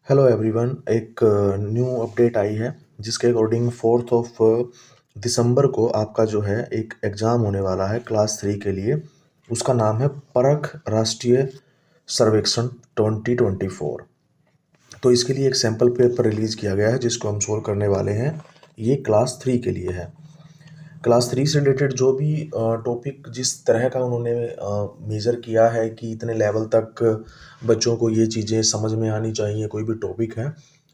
Hello everyone. एक new update आई है जिसके अकॉर्डिंग 4 दिसंबर को आपका जो है एक एग्ज़ाम होने वाला है क्लास 3 के लिए। उसका नाम है परख राष्ट्रीय सर्वेक्षण 2024। तो इसके लिए एक सैम्पल पेपर रिलीज़ किया गया है जिसको हम सोल्व करने वाले हैं। ये क्लास 3 के लिए है। क्लास 3 से रिलेटेड जो भी टॉपिक जिस तरह का उन्होंने मेज़र किया है कि इतने लेवल तक बच्चों को ये चीज़ें समझ में आनी चाहिए, कोई भी टॉपिक है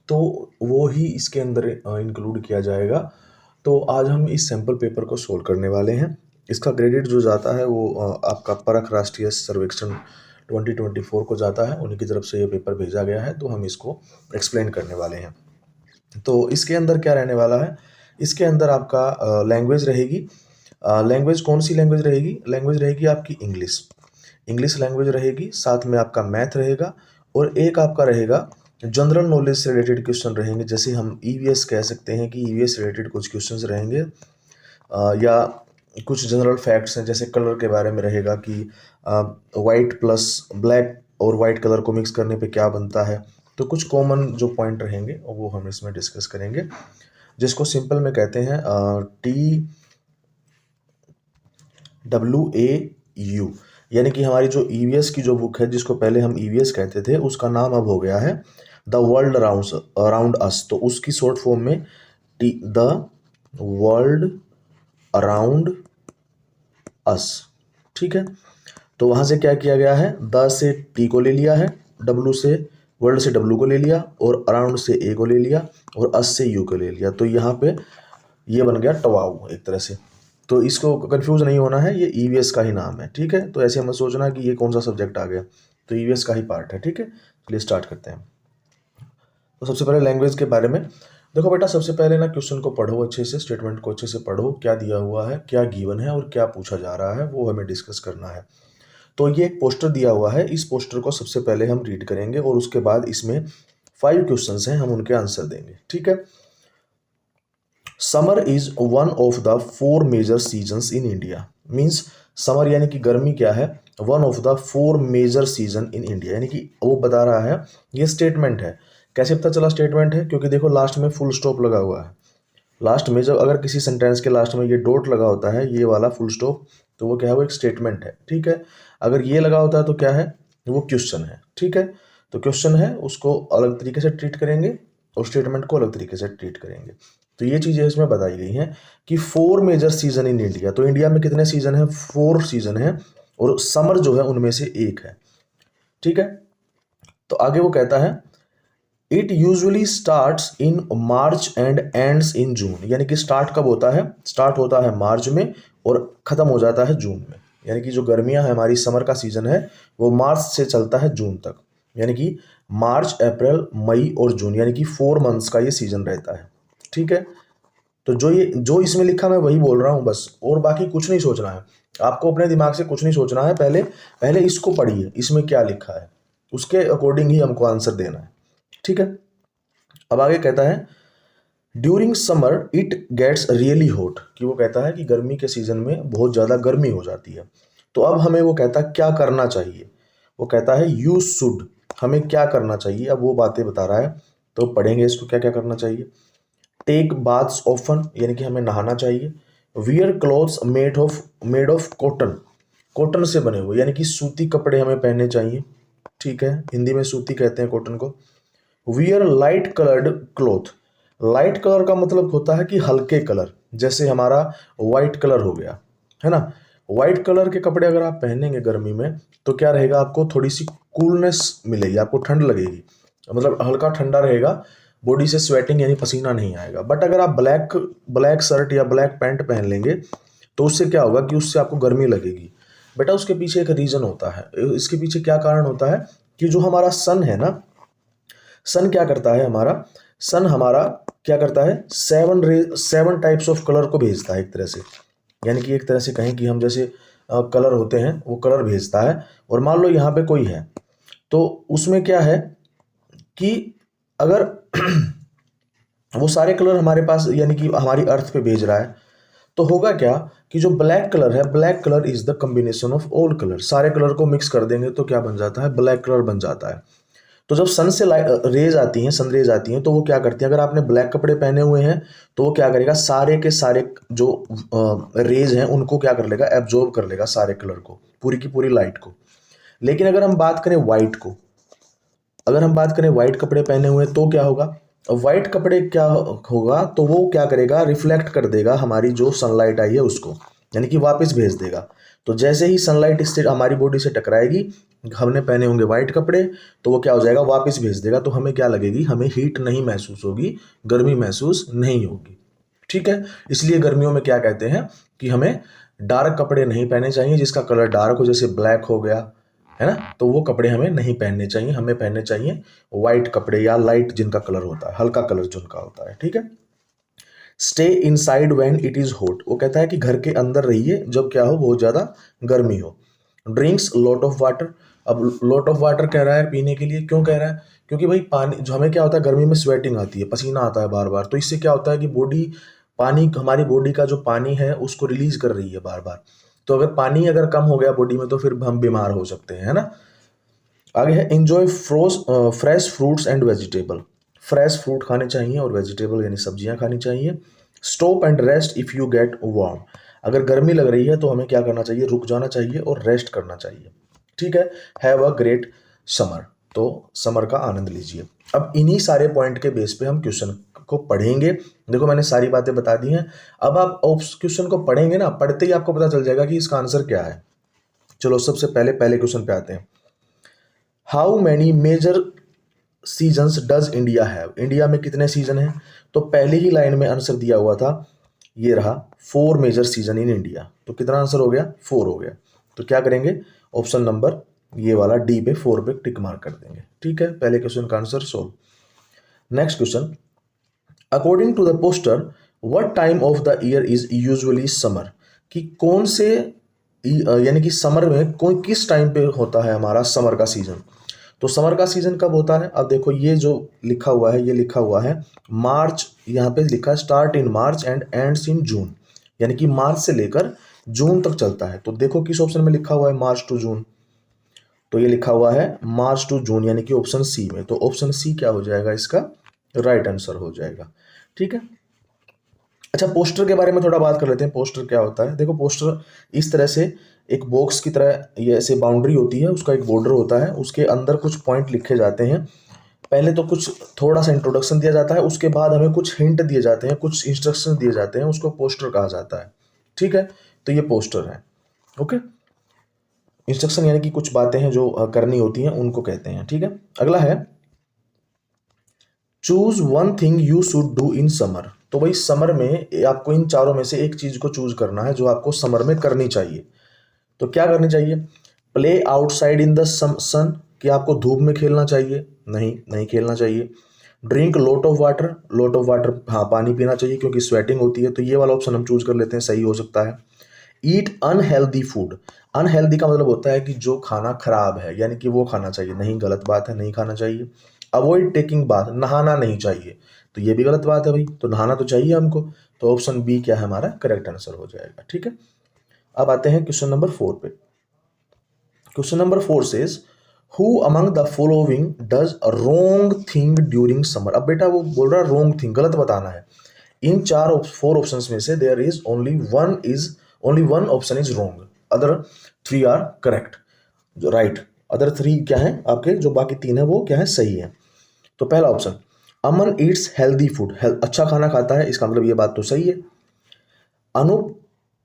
तो वो ही इसके अंदर इंक्लूड किया जाएगा। तो आज हम इस सैम्पल पेपर को सोल्व करने वाले हैं। इसका क्रेडिट जो जाता है वो आपका परख राष्ट्रीय सर्वेक्षण 2024 को जाता है। उन्हीं की तरफ से ये पेपर भेजा गया है, तो हम इसको एक्सप्लेन करने वाले हैं। तो इसके अंदर क्या रहने वाला है, इसके अंदर आपका लैंग्वेज रहेगी। लैंग्वेज कौन सी लैंग्वेज रहेगी? लैंग्वेज रहेगी आपकी इंग्लिश। इंग्लिश लैंग्वेज रहेगी, साथ में आपका मैथ रहेगा और एक आपका रहेगा जनरल नॉलेज से रिलेटेड क्वेश्चन रहेंगे। जैसे हम ईवीएस कह सकते हैं कि ईवीएस रिलेटेड कुछ क्वेश्चंस रहेंगे, या कुछ जनरल फैक्ट्स हैं जैसे कलर के बारे में रहेगा कि वाइट प्लस ब्लैक और वाइट कलर को मिक्स करने पे क्या बनता है। तो कुछ कॉमन जो पॉइंट रहेंगे वो हम इसमें डिस्कस करेंगे, जिसको सिंपल में कहते हैं TWAU। यानी कि हमारी जो ईवीएस की जो बुक है, जिसको पहले हम ईवीएस कहते थे, उसका नाम अब हो गया है द वर्ल्ड अराउंड अस। तो उसकी शॉर्ट फॉर्म में द वर्ल्ड अराउंड अस। ठीक है, तो वहां से क्या किया गया है, द से टी को ले लिया है, डब्लू से वर्ल्ड से डब्लू को ले लिया और अराउंड से ए को ले लिया और अस से यू को ले लिया। तो यहाँ पे ये बन गया टवाऊ एक तरह से। तो इसको कंफ्यूज नहीं होना है, ये ईवीएस का ही नाम है। ठीक है, तो ऐसे हमें सोचना कि ये कौन सा सब्जेक्ट आ गया, तो ईवीएस का ही पार्ट है। ठीक है, चलिए स्टार्ट करते हैं। तो सबसे पहले लैंग्वेज के बारे में देखो बेटा। सबसे पहले ना क्वेश्चन को पढ़ो अच्छे से, स्टेटमेंट को अच्छे से पढ़ो, क्या दिया हुआ है, क्या गिवन है और क्या पूछा जा रहा है, वो हमें डिस्कस करना है। तो ये एक पोस्टर दिया हुआ है, इस पोस्टर को सबसे पहले हम रीड करेंगे और उसके बाद इसमें 5 क्वेश्चंस हैं, हम उनके आंसर देंगे। ठीक है। Summer is one of the 4 major seasons in India. Means summer यानी कि गर्मी क्या है, one of the 4 major season in India, यानी कि वो बता रहा है। ये स्टेटमेंट है। कैसे पता चला स्टेटमेंट है? क्योंकि देखो लास्ट में फुल स्टॉप लगा हुआ है। लास्ट में जब अगर किसी सेंटेंस के लास्ट में ये डॉट लगा होता है, ये वाला फुल स्टॉप, तो वो क्या है, वो एक स्टेटमेंट है। ठीक है। अगर ये लगा होता है तो क्या है, वो क्वेश्चन है। ठीक है, तो क्वेश्चन है, उसको अलग तरीके से ट्रीट करेंगे और स्टेटमेंट को अलग तरीके से ट्रीट करेंगे। तो ये चीज़ें इसमें बताई गई हैं कि 4 मेजर सीजन इन इंडिया। तो इंडिया में कितने सीजन है? 4 सीजन है और समर जो है उनमें से एक है। ठीक है, तो आगे वो कहता है it usually starts in March and ends in June. यानी कि स्टार्ट कब होता है? स्टार्ट होता है मार्च में और खत्म हो जाता है जून में। यानी कि जो गर्मियां है, हमारी समर का सीजन है, वो मार्च से चलता है जून तक। यानी कि मार्च, अप्रैल, मई और जून, यानी कि 4 मंथ्स का ये सीजन रहता है। ठीक है, तो जो इसमें लिखा मैं वही बोल रहा हूँ बस, और बाकी कुछ नहीं सोचना है आपको, अपने दिमाग से कुछ नहीं सोचना है। पहले पहले इसको पढ़िए, इसमें क्या लिखा है, उसके अकॉर्डिंग ही हमको आंसर देना है। ठीक है, अब आगे कहता है during summer it gets really hot. कि वो कहता है कि गर्मी के सीजन में बहुत ज़्यादा गर्मी हो जाती है। तो अब हमें वो कहता है क्या करना चाहिए। वो कहता है यू शुड, हमें क्या करना चाहिए, अब वो बातें बता रहा है। तो पढ़ेंगे इसको, क्या क्या करना चाहिए। टेक बाथ्स ऑफन, यानी कि हमें नहाना चाहिए। Wear clothes made of cotton, cotton से बने हुए, यानी कि सूती कपड़े हमें पहनने चाहिए। ठीक है, हिंदी में सूती कहते हैं कॉटन को। Wear light coloured cloth, light colour का मतलब होता है कि हल्के कलर, जैसे हमारा वाइट कलर हो गया, है ना। वाइट कलर के कपड़े अगर आप पहनेंगे गर्मी में तो क्या रहेगा, आपको थोड़ी सी कूलनेस मिलेगी, आपको ठंड लगेगी, मतलब हल्का ठंडा रहेगा, बॉडी से स्वेटिंग यानी पसीना नहीं आएगा। बट अगर आप ब्लैक ब्लैक शर्ट या ब्लैक पैंट पहन लेंगे तो उससे क्या होगा कि उससे आपको गर्मी लगेगी। बेटा उसके पीछे एक रीज़न होता है। इसके पीछे क्या कारण होता है कि जो हमारा सन है ना, सन क्या करता है हमारा, सन हमारा क्या करता है, 7 टाइप्स ऑफ कलर को भेजता है एक तरह से। यानी कि एक तरह से कहें कि हम जैसे कलर होते हैं, वो कलर भेजता है। और मान लो यहाँ पे कोई है, तो उसमें क्या है कि अगर वो सारे कलर हमारे पास, यानी कि हमारी अर्थ पे भेज रहा है, तो होगा क्या कि जो ब्लैक कलर है, black colour is the combination of all colour. सारे कलर को मिक्स कर देंगे तो क्या बन जाता है, ब्लैक कलर बन जाता है। तो जब सन से रेज आती हैं, सन रेज आती हैं, तो वो क्या करती हैं, अगर आपने ब्लैक कपड़े पहने हुए हैं तो वो क्या करेगा, सारे के सारे जो रेज हैं उनको क्या कर लेगा, एब्जॉर्ब कर लेगा सारे कलर को, पूरी की पूरी लाइट को। लेकिन अगर हम बात करें वाइट को, अगर हम बात करें वाइट कपड़े पहने हुए तो क्या होगा, वाइट कपड़े क्या होगा, तो वो क्या करेगा, रिफ्लेक्ट कर देगा हमारी जो सनलाइट आई है उसको, यानी कि वापस भेज देगा। तो जैसे ही सनलाइट इससे हमारी बॉडी से टकराएगी, हमने पहने होंगे वाइट कपड़े, तो वो क्या हो जाएगा, वापस भेज देगा। तो हमें क्या लगेगी, हमें हीट नहीं महसूस होगी, गर्मी महसूस नहीं होगी। ठीक है, इसलिए गर्मियों में क्या कहते हैं कि हमें डार्क कपड़े नहीं पहने चाहिए, जिसका कलर डार्क हो, जैसे ब्लैक हो गया, है ना, तो वो कपड़े हमें नहीं पहनने चाहिए। हमें पहनने चाहिए वाइट कपड़े या लाइट जिनका कलर होता है, हल्का कलर जिनका होता है। ठीक है, stay inside when it is hot, वो कहता है कि घर के अंदर रहिए जब क्या हो, बहुत ज़्यादा गर्मी हो। ड्रिंक्स लॉट ऑफ वाटर, अब लॉट ऑफ वाटर कह रहा है पीने के लिए, क्यों कह रहा है, क्योंकि भाई पानी जो हमें क्या होता है, गर्मी में स्वेटिंग आती है, पसीना आता है बार बार, तो इससे क्या होता है कि बॉडी, पानी, हमारी बॉडी का जो पानी है उसको रिलीज कर रही है बार बार। तो अगर पानी अगर कम हो गया बॉडी में तो फिर हम बीमार हो सकते हैं, है ना। आगे है enjoy fresh fruits and vegetable, fresh fruit खाने चाहिए और वेजिटेबल यानी सब्जियां खानी चाहिए। Stop and rest if you get warm, अगर गर्मी लग रही है तो हमें क्या करना चाहिए, रुक जाना चाहिए और रेस्ट करना चाहिए। ठीक है, हैव अ ग्रेट समर, तो समर का आनंद लीजिए। अब इन्हीं सारे पॉइंट के बेस पे हम क्वेश्चन को पढ़ेंगे। देखो मैंने सारी बातें बता दी हैं, अब आप उस क्वेश्चन को पढ़ेंगे ना, पढ़ते ही आपको पता चल जाएगा कि इसका आंसर क्या है। चलो सबसे पहले पहले क्वेश्चन पे आते हैं। How many major seasons does India have, India में कितने सीजन हैं, तो पहले ही लाइन में आंसर दिया हुआ था, ये रहा 4 मेजर सीजन इन इंडिया। तो कितना आंसर हो गया, 4 हो गया। तो क्या करेंगे, ऑप्शन नंबर ये वाला डी पे 4 पे टिक मार्क कर देंगे। ठीक है, पहले क्वेश्चन का answer solve. Next question, according to the poster what time of the year is usually summer, कि कौन से यानी कि समर में कौन किस टाइम पे होता है हमारा समर का सीजन। तो समर का सीजन कब होता है, अब देखो ये जो लिखा हुआ है, ये लिखा हुआ है मार्च, यहाँ पे लिखा है start in March and ends in June, यानी कि मार्च से लेकर जून तक चलता है। तो देखो किस ऑप्शन में लिखा हुआ है मार्च टू जून, तो ये लिखा हुआ है मार्च टू जून, यानी कि ऑप्शन सी में। तो ऑप्शन सी क्या हो जाएगा, इसका राइट आंसर हो जाएगा। ठीक है, अच्छा पोस्टर के बारे में थोड़ा बात कर लेते हैं। पोस्टर क्या होता है, देखो पोस्टर इस तरह से एक बॉक्स की तरह, ये ऐसे बाउंड्री होती है, उसका एक बॉर्डर होता है, उसके अंदर कुछ पॉइंट लिखे जाते हैं। पहले तो कुछ थोड़ा सा इंट्रोडक्शन दिया जाता है, उसके बाद हमें कुछ हिंट दिए जाते हैं, कुछ इंस्ट्रक्शन दिए जाते हैं, उसको पोस्टर कहा जाता है। ठीक है, तो ये पोस्टर है। ओके, इंस्ट्रक्शन यानी कि कुछ बातें हैं जो करनी होती हैं, उनको कहते हैं। ठीक है, अगला है choose one thing you should do in summer, तो भाई समर में आपको इन चारों में से एक चीज को चूज करना है जो आपको समर में करनी चाहिए। तो क्या करनी चाहिए, प्ले आउटसाइड इन द सन, कि आपको धूप में खेलना चाहिए, नहीं नहीं खेलना चाहिए। Drink lot of water, lot of water, हाँ पानी पीना चाहिए क्योंकि स्वेटिंग होती है, तो ये वाला ऑप्शन हम चूज कर लेते हैं, सही हो सकता है। ईट अनहेल्दी फूड, अनहेल्दी का मतलब होता है कि जो खाना खराब है, यानी कि वो खाना चाहिए नहीं, गलत बात है, नहीं खाना चाहिए। अवॉइड टेकिंग बाथ, नहाना नहीं चाहिए, तो ये भी गलत बात है भाई, तो नहाना तो चाहिए हमको। तो ऑप्शन बी क्या है हमारा करेक्ट आंसर हो जाएगा। ठीक है, अब आते हैं क्वेश्चन नंबर 4 पे। Question number 4 says who among the following does a wrong thing during summer. अब बेटा वो बोल रहा है रॉन्ग थिंग, गलत बताना है। इन 4 ऑप्शंस में से there is only one option is wrong, other 3 are correct, जो राइट। अदर 3 क्या है आपके, जो बाकी 3 है वो क्या है, सही है। तो पहला ऑप्शन, अमन ईट्स हेल्दी फूड, अच्छा खाना खाता है, इसका मतलब ये बात तो सही है। Anoop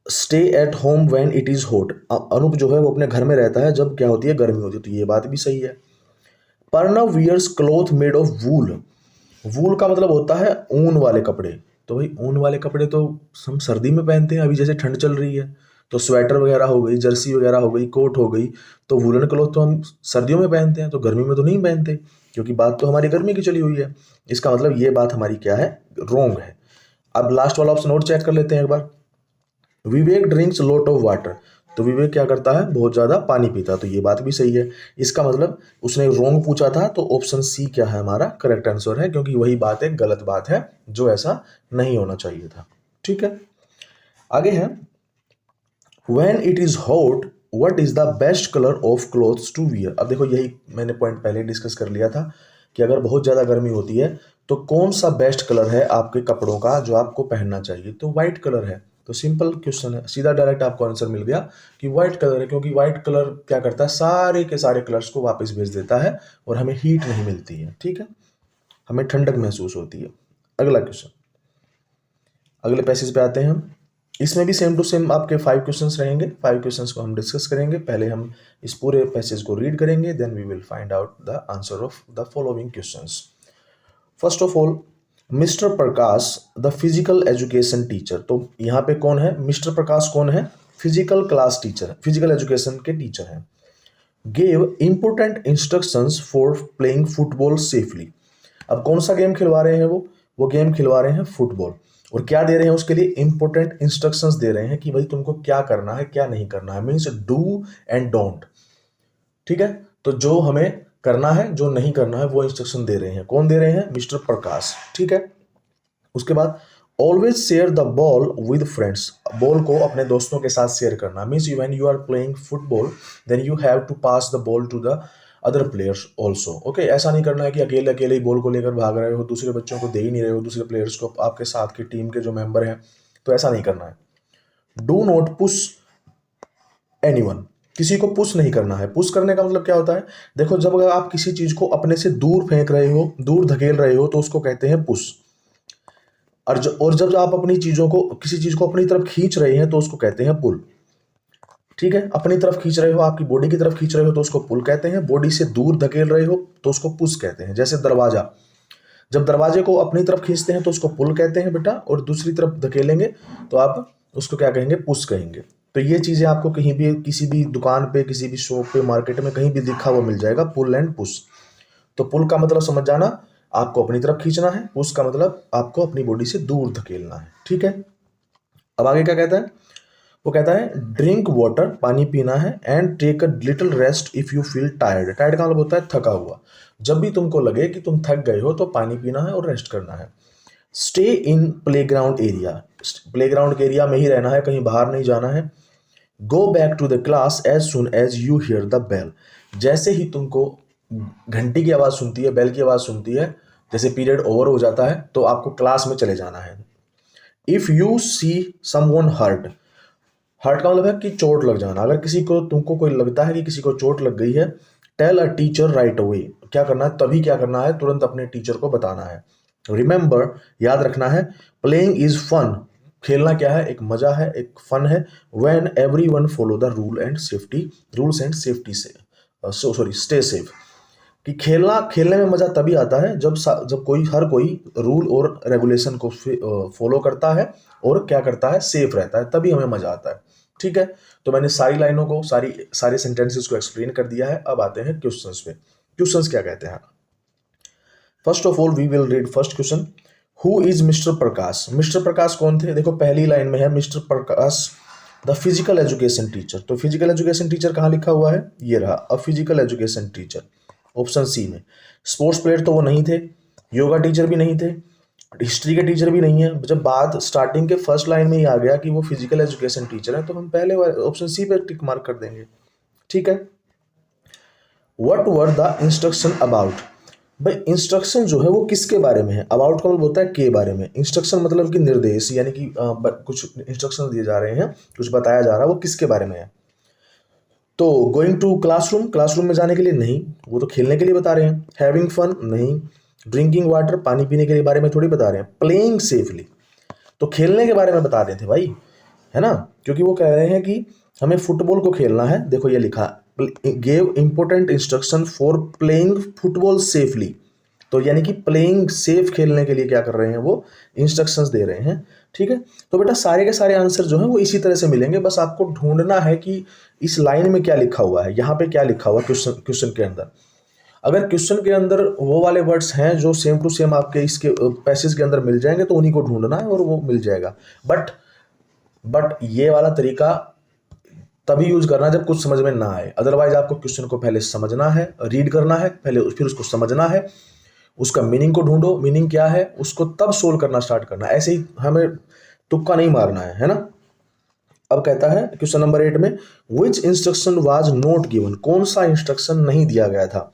stay at home when it is hot, Anoop जो है वो अपने घर में रहता है जब क्या होती है, गर्मी होती है, तो ये बात भी सही है। Pranav wears cloth made of wool, wool का मतलब होता है ऊन वाले कपड़े, तो भाई ऊन वाले कपड़े तो हम सर्दी में पहनते हैं, अभी जैसे ठंड चल रही है तो स्वेटर वगैरह हो गई, जर्सी वगैरह हो गई, कोट हो गई, तो वूलन क्लॉथ तो हम सर्दियों में पहनते हैं, तो गर्मी में तो नहीं पहनते, क्योंकि बात तो हमारी गर्मी की चली हुई है। इसका मतलब ये बात हमारी क्या है, रॉन्ग है। अब लास्ट वाला ऑप्शन और चेक कर लेते हैं एक बार, विवेक ड्रिंक्स लॉट ऑफ वाटर, तो विवेक क्या करता है, बहुत ज़्यादा पानी पीता है, तो ये बात भी सही है। इसका मतलब उसने रॉन्ग पूछा था, तो ऑप्शन सी क्या है हमारा करेक्ट आंसर है, क्योंकि वही बात है, गलत बात है, जो ऐसा नहीं होना चाहिए था। ठीक है, आगे है when it is hot what is the best colour of clothes to wear. अब देखो यही मैंने पॉइंट पहले डिस्कस कर लिया था कि अगर बहुत ज़्यादा गर्मी होती है तो कौन सा बेस्ट कलर है आपके कपड़ों का जो आपको पहनना चाहिए, तो वाइट कलर है। तो सिंपल क्वेश्चन है, सीधा डायरेक्ट आपको आंसर मिल गया कि वाइट कलर है, क्योंकि वाइट कलर क्या करता है, सारे के सारे कलर्स को वापस भेज देता है और हमें हीट नहीं मिलती है, ठीक है, हमें ठंडक महसूस होती है। अगला क्वेश्चन, अगले पैसेज पे आते हैं हम। इसमें भी सेम टू सेम आपके 5 क्वेश्चंस रहेंगे। 5 क्वेश्चंस को हम डिस्कस करेंगे। पहले हम इस पूरे पैसेज को रीड करेंगे, then we will find out the answer of the following questions. First of all, mister Prakash the physical education teacher. तो यहाँ पे कौन है, मिस्टर प्रकाश कौन है, physical class teacher, physical education के टीचर हैं। Gave important instructions for playing football safely. अब कौन सा गेम खिलवा रहे हैं वो गेम खिलवा रहे हैं फुटबॉल, और क्या दे रहे हैं उसके लिए, इंपोर्टेंट इंस्ट्रक्शंस दे रहे हैं कि भाई तुमको क्या करना है क्या नहीं करना है, मीन्स डू एंड डोंट, ठीक है। तो जो हमें करना है जो नहीं करना है वो इंस्ट्रक्शन दे रहे हैं, कौन दे रहे हैं, मिस्टर प्रकाश, ठीक है। उसके बाद always share the ball with friends. Ball को अपने दोस्तों के साथ शेयर करना, means when you are playing football then you have to pass the ball to the other players also, okay. ऐसा नहीं करना है कि अकेले अकेले ही बॉल को लेकर भाग रहे हो, दूसरे बच्चों को दे ही नहीं रहे हो, दूसरे प्लेयर्स को, आपके साथ की टीम के जो मेंबर हैं, तो ऐसा नहीं करना है। डू नॉट पुश एनीवन, किसी को पुश नहीं करना है। पुश करने का मतलब क्या होता है, देखो जब अगर आप किसी चीज को अपने से दूर फेंक रहे हो, दूर धकेल रहे हो, तो उसको कहते हैं पुश। और जब आप अपनी चीजों को, किसी चीज को अपनी तरफ खींच रहे हैं तो उसको कहते हैं पुल, ठीक है। अपनी तरफ खींच रहे हो, आपकी बॉडी की तरफ खींच रहे हो तो उसको पुल कहते हैं, बॉडी से दूर धकेल रहे हो तो उसको पुश कहते हैं। जैसे दरवाजा, जब दरवाजे को अपनी तरफ खींचते हैं तो उसको पुल कहते हैं बेटा, और दूसरी तरफ धकेलेंगे तो आप उसको क्या कहेंगे, पुश कहेंगे। तो ये चीजें आपको कहीं भी, किसी भी दुकान पे, किसी भी शॉप पे, मार्केट में कहीं भी लिखा हुआ मिल जाएगा, पुल एंड पुश। तो पुल का मतलब समझ जाना, आपको अपनी तरफ खींचना है, पुश का मतलब आपको अपनी बॉडी से दूर धकेलना है, ठीक है। अब आगे क्या कहता है, वो कहता है ड्रिंक वाटर, पानी पीना है, and take a little rest if you feel tired. Tired का मतलब होता है थका हुआ। जब भी तुमको लगे कि तुम थक गए हो तो पानी पीना है और रेस्ट करना है। Stay in playground area, playground के एरिया में ही रहना है, कहीं बाहर नहीं जाना है। Go back to the class as soon as you hear the bell. जैसे ही तुमको घंटी की आवाज़ सुनती है, बेल की आवाज़ सुनती है, जैसे पीरियड ओवर हो जाता है तो आपको क्लास में चले जाना है। If you see someone hurt, hurt का मतलब है कि चोट लग जाना। अगर किसी को, तुमको कोई लगता है कि किसी को चोट लग गई है, tell a teacher right away. क्या करना है, तभी क्या करना है, तुरंत अपने टीचर को बताना है। रिमेंबर, याद रखना है, प्लेइंग इज फन, खेलना क्या है, एक मजा है, एक फन है। When everyone follow the rules and safety से, स्टे सेफ। कि खेलने में मजा तभी आता है जब हर कोई रूल और रेगुलेशन को फॉलो करता है और क्या करता है, सेफ रहता है, तभी हमें मजा आता है, ठीक है। तो मैंने सारी लाइनों को, सारे सेंटेंसेस को एक्सप्लेन कर दिया है। अब आते हैं क्वेश्चंस पे। क्वेश्चंस क्या कहते हैं, first of all we will read first question. Who is Mister Prakash. Mister Prakash कौन थे, देखो पहली लाइन में है mister Prakash the physical education teacher. तो फिजिकल एजुकेशन टीचर कहाँ लिखा हुआ है, ये रहा, a physical education teacher, option C में। स्पोर्ट्स प्लेयर तो वो नहीं थे, योगा टीचर भी नहीं थे, हिस्ट्री के टीचर भी नहीं है। जब बात स्टार्टिंग के फर्स्ट लाइन में ही आ गया कि वो फिजिकल एजुकेशन टीचर है, तो हम पहले ऑप्शन सी पे टिक मार्क कर देंगे, ठीक है। What were the instruction about, भाई इंस्ट्रक्शन जो है वो किसके बारे में है, अबाउट का मतलब होता है के बारे में, इंस्ट्रक्शन मतलब कि निर्देश, यानी कि कुछ इंस्ट्रक्शन दिए जा रहे हैं, कुछ बताया जा रहा है, वो किसके बारे में है। तो गोइंग टू क्लासरूम, क्लासरूम में जाने के लिए नहीं, वो तो खेलने के लिए बता रहे हैं। हैविंग फन नहीं। ड्रिंकिंग वाटर, पानी पीने के लिए बारे में थोड़ी बता रहे हैं। प्लेइंग सेफली, तो खेलने के बारे में बता रहे थे भाई, है ना, क्योंकि वो कह रहे हैं कि हमें फुटबॉल को खेलना है। देखो ये लिखा, gave important instruction for playing football safely, तो यानी कि प्लेइंग सेफ, खेलने के लिए क्या कर रहे हैं, वो इंस्ट्रक्शंस दे रहे हैं, ठीक है। तो बेटा सारे के सारे आंसर जो है वो इसी तरह से मिलेंगे, बस आपको ढूंढना है कि इस लाइन में क्या लिखा हुआ है, यहाँ पे क्या लिखा हुआ है क्वेश्चन के अंदर। अगर क्वेश्चन के अंदर वो वाले वर्ड्स हैं जो सेम टू सेम आपके इसके पैसेज के अंदर मिल जाएंगे तो उन्हीं को ढूंढना है और वो मिल जाएगा। बट ये वाला तरीका तभी यूज करना जब कुछ समझ में ना आए, अदरवाइज आपको क्वेश्चन को पहले समझना है, रीड करना है पहले, फिर उसको समझना है, उसका मीनिंग को ढूंढो, मीनिंग क्या है उसको तब सोल्व करना स्टार्ट करना। ऐसे ही हमें तुक्का नहीं मारना है ना। अब कहता है क्वेश्चन नंबर 8 में विच इंस्ट्रक्शन वाज नॉट गिवन, कौन सा इंस्ट्रक्शन नहीं दिया गया था।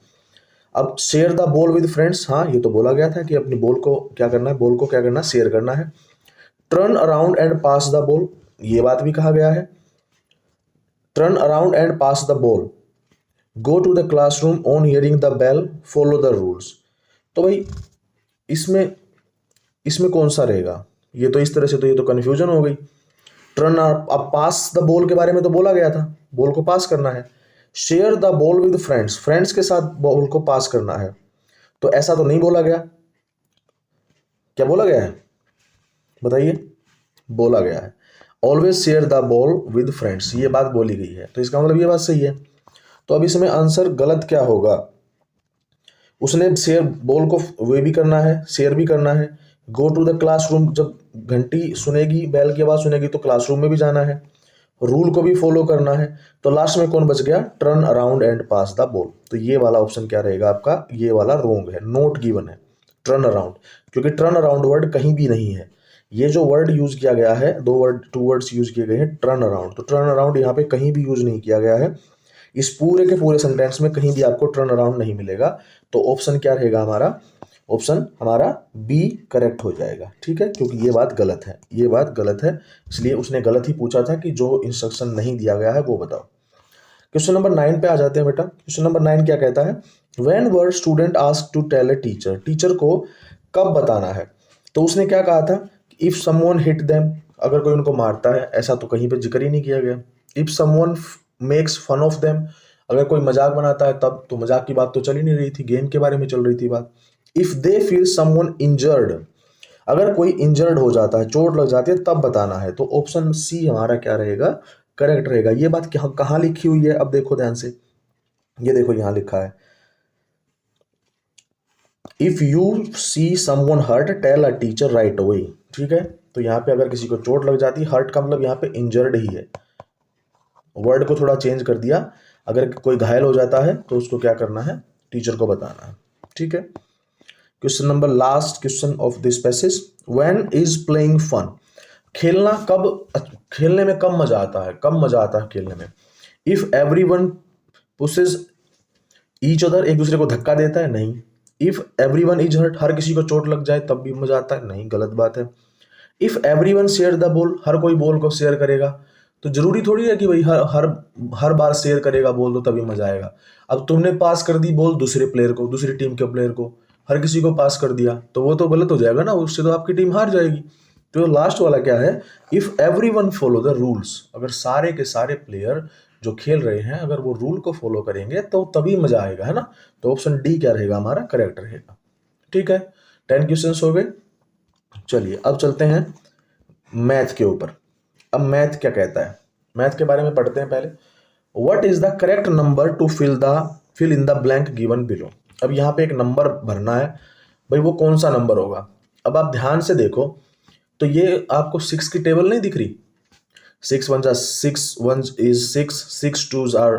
अब share the ball with friends, हाँ ये तो बोला गया था कि अपनी बॉल को क्या करना है, बॉल को क्या करना है, शेयर करना है। Turn around and pass the ball, ये बात भी कहा गया है। Turn around and pass the ball, go to the classroom on hearing the bell, follow the rules. तो भाई इसमें इसमें कौन सा रहेगा, ये तो इस तरह से तो ये तो कन्फ्यूजन हो गई। टर्न, अब पास द बॉल के बारे में तो बोला गया था, बॉल को पास करना है। Share the ball with friends, friends के साथ बॉल को पास करना है, तो ऐसा तो नहीं बोला गया। क्या बोला गया है बताइए, बोला गया है always share the ball with friends, ये बात बोली गई है, तो इसका मतलब ये बात सही है। तो अब इसमें आंसर गलत क्या होगा, उसने शेयर बॉल को वे भी करना है, शेयर भी करना है। गो टू द क्लासरूम, जब घंटी सुनेगी, बैल की आवाज़ सुनेगी तो क्लासरूम में भी जाना है, रूल को भी फॉलो करना है। तो लास्ट में कौन बच गया, turn around and pass the ball. तो ये वाला ऑप्शन क्या रहेगा आपका, ये वाला रोंग है, नोट गिवन है टर्न अराउंड, क्योंकि टर्न अराउंड वर्ड कहीं भी नहीं है। ये जो वर्ड यूज किया गया है, टू वर्ड्स यूज किए गए हैं टर्न अराउंड, तो टर्न अराउंड यहाँ पे कहीं भी यूज नहीं किया गया है। इस पूरे के पूरे सेंटेंस में कहीं भी आपको टर्न अराउंड नहीं मिलेगा। तो ऑप्शन क्या रहेगा हमारा, ऑप्शन हमारा बी करेक्ट हो जाएगा, ठीक है, क्योंकि ये बात गलत है, ये बात गलत है, इसलिए उसने गलत ही पूछा था कि जो इंस्ट्रक्शन नहीं दिया गया है वो बताओ। क्वेश्चन नंबर 9 पे आ जाते हैं बेटा। क्वेश्चन नंबर 9 क्या कहता है, when were student ask to tell a teacher, teacher को कब बताना है। तो उसने क्या कहा था, इफ समवन हिट देम, अगर कोई उनको मारता है, ऐसा तो कहीं पे जिक्र ही नहीं किया गया। If someone makes fun of them, अगर कोई मजाक बनाता है तब, तो मजाक की बात तो चल ही नहीं रही थी, गेम के बारे में चल रही थी बात। If they feel someone injured, अगर कोई इंजर्ड हो जाता है, चोट लग जाती है, तब बताना है। तो ऑप्शन सी हमारा क्या रहेगा, करेक्ट रहेगा। ये बात कहाँ लिखी हुई है, अब देखो ध्यान से, ये देखो यहां लिखा है, if you see someone hurt tell a teacher right away, ठीक है। तो यहाँ पे अगर किसी को चोट लग जाती है, हर्ट का मतलब यहाँ पे इंजर्ड ही है, वर्ड को थोड़ा चेंज कर दिया। अगर कोई घायल हो जाता है तो उसको क्या करना है, टीचर को बताना है, ठीक है। Question number last question of this passage, when is playing fun, खेलना कब, खेलने में कब मजा आता है, कब मजा आता है खेलने में। If everyone pushes each other, एक दूसरे को धक्का देता है, नहीं। इफ एवरीवन इज हर्ट, हर किसी को चोट लग जाए तब भी मजा आता है, नहीं, गलत बात है। If everyone share the ball, हर कोई बॉल को शेयर करेगा, तो जरूरी थोड़ी है कि भाई हर हर हर बार शेयर करेगा बॉल तो तभी मजा आएगा। अब तुमने पास कर दी बॉल दूसरे प्लेयर को, दूसरी टीम के प्लेयर को, हर किसी को पास कर दिया, तो वो तो गलत हो जाएगा ना, उससे तो आपकी टीम हार जाएगी। तो लास्ट वाला क्या है, if everyone follow the rules, अगर सारे के सारे प्लेयर जो खेल रहे हैं अगर वो रूल को फॉलो करेंगे तो तभी मजा आएगा, है ना। तो ऑप्शन डी क्या रहेगा हमारा, करेक्ट रहेगा, ठीक है। 10 क्वेश्चंस हो गए। चलिए अब चलते हैं मैथ के ऊपर। अब मैथ क्या कहता है, मैथ के बारे में पढ़ते हैं पहले। What is the correct number to fill in the blank given below. अब यहाँ पे एक नंबर भरना है, भाई वो कौन सा नंबर होगा। अब आप ध्यान से देखो, तो ये आपको 6 की टेबल नहीं दिख रही, 6 1 6 1 इज 6, 6 2 आर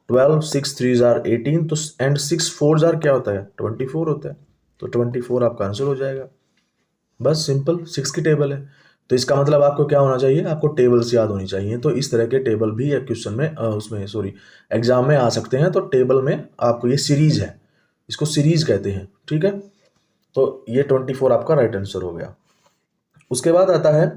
12, 6 3 आर 18, तो एंड 6 4 आर क्या होता है, 24 होता है। तो 24 आपका आंसर हो जाएगा, बस सिंपल, 6 की टेबल है। तो इसका मतलब आपको क्या होना चाहिए, आपको टेबल्स याद होनी चाहिए। तो इस तरह के टेबल भी एक क्वेश्चन में उसमें सॉरी एग्जाम में आ सकते हैं। तो टेबल में आपको, ये सीरीज है, इसको सीरीज कहते हैं, ठीक है। तो ये 24 आपका राइट आंसर हो गया। उसके बाद आता है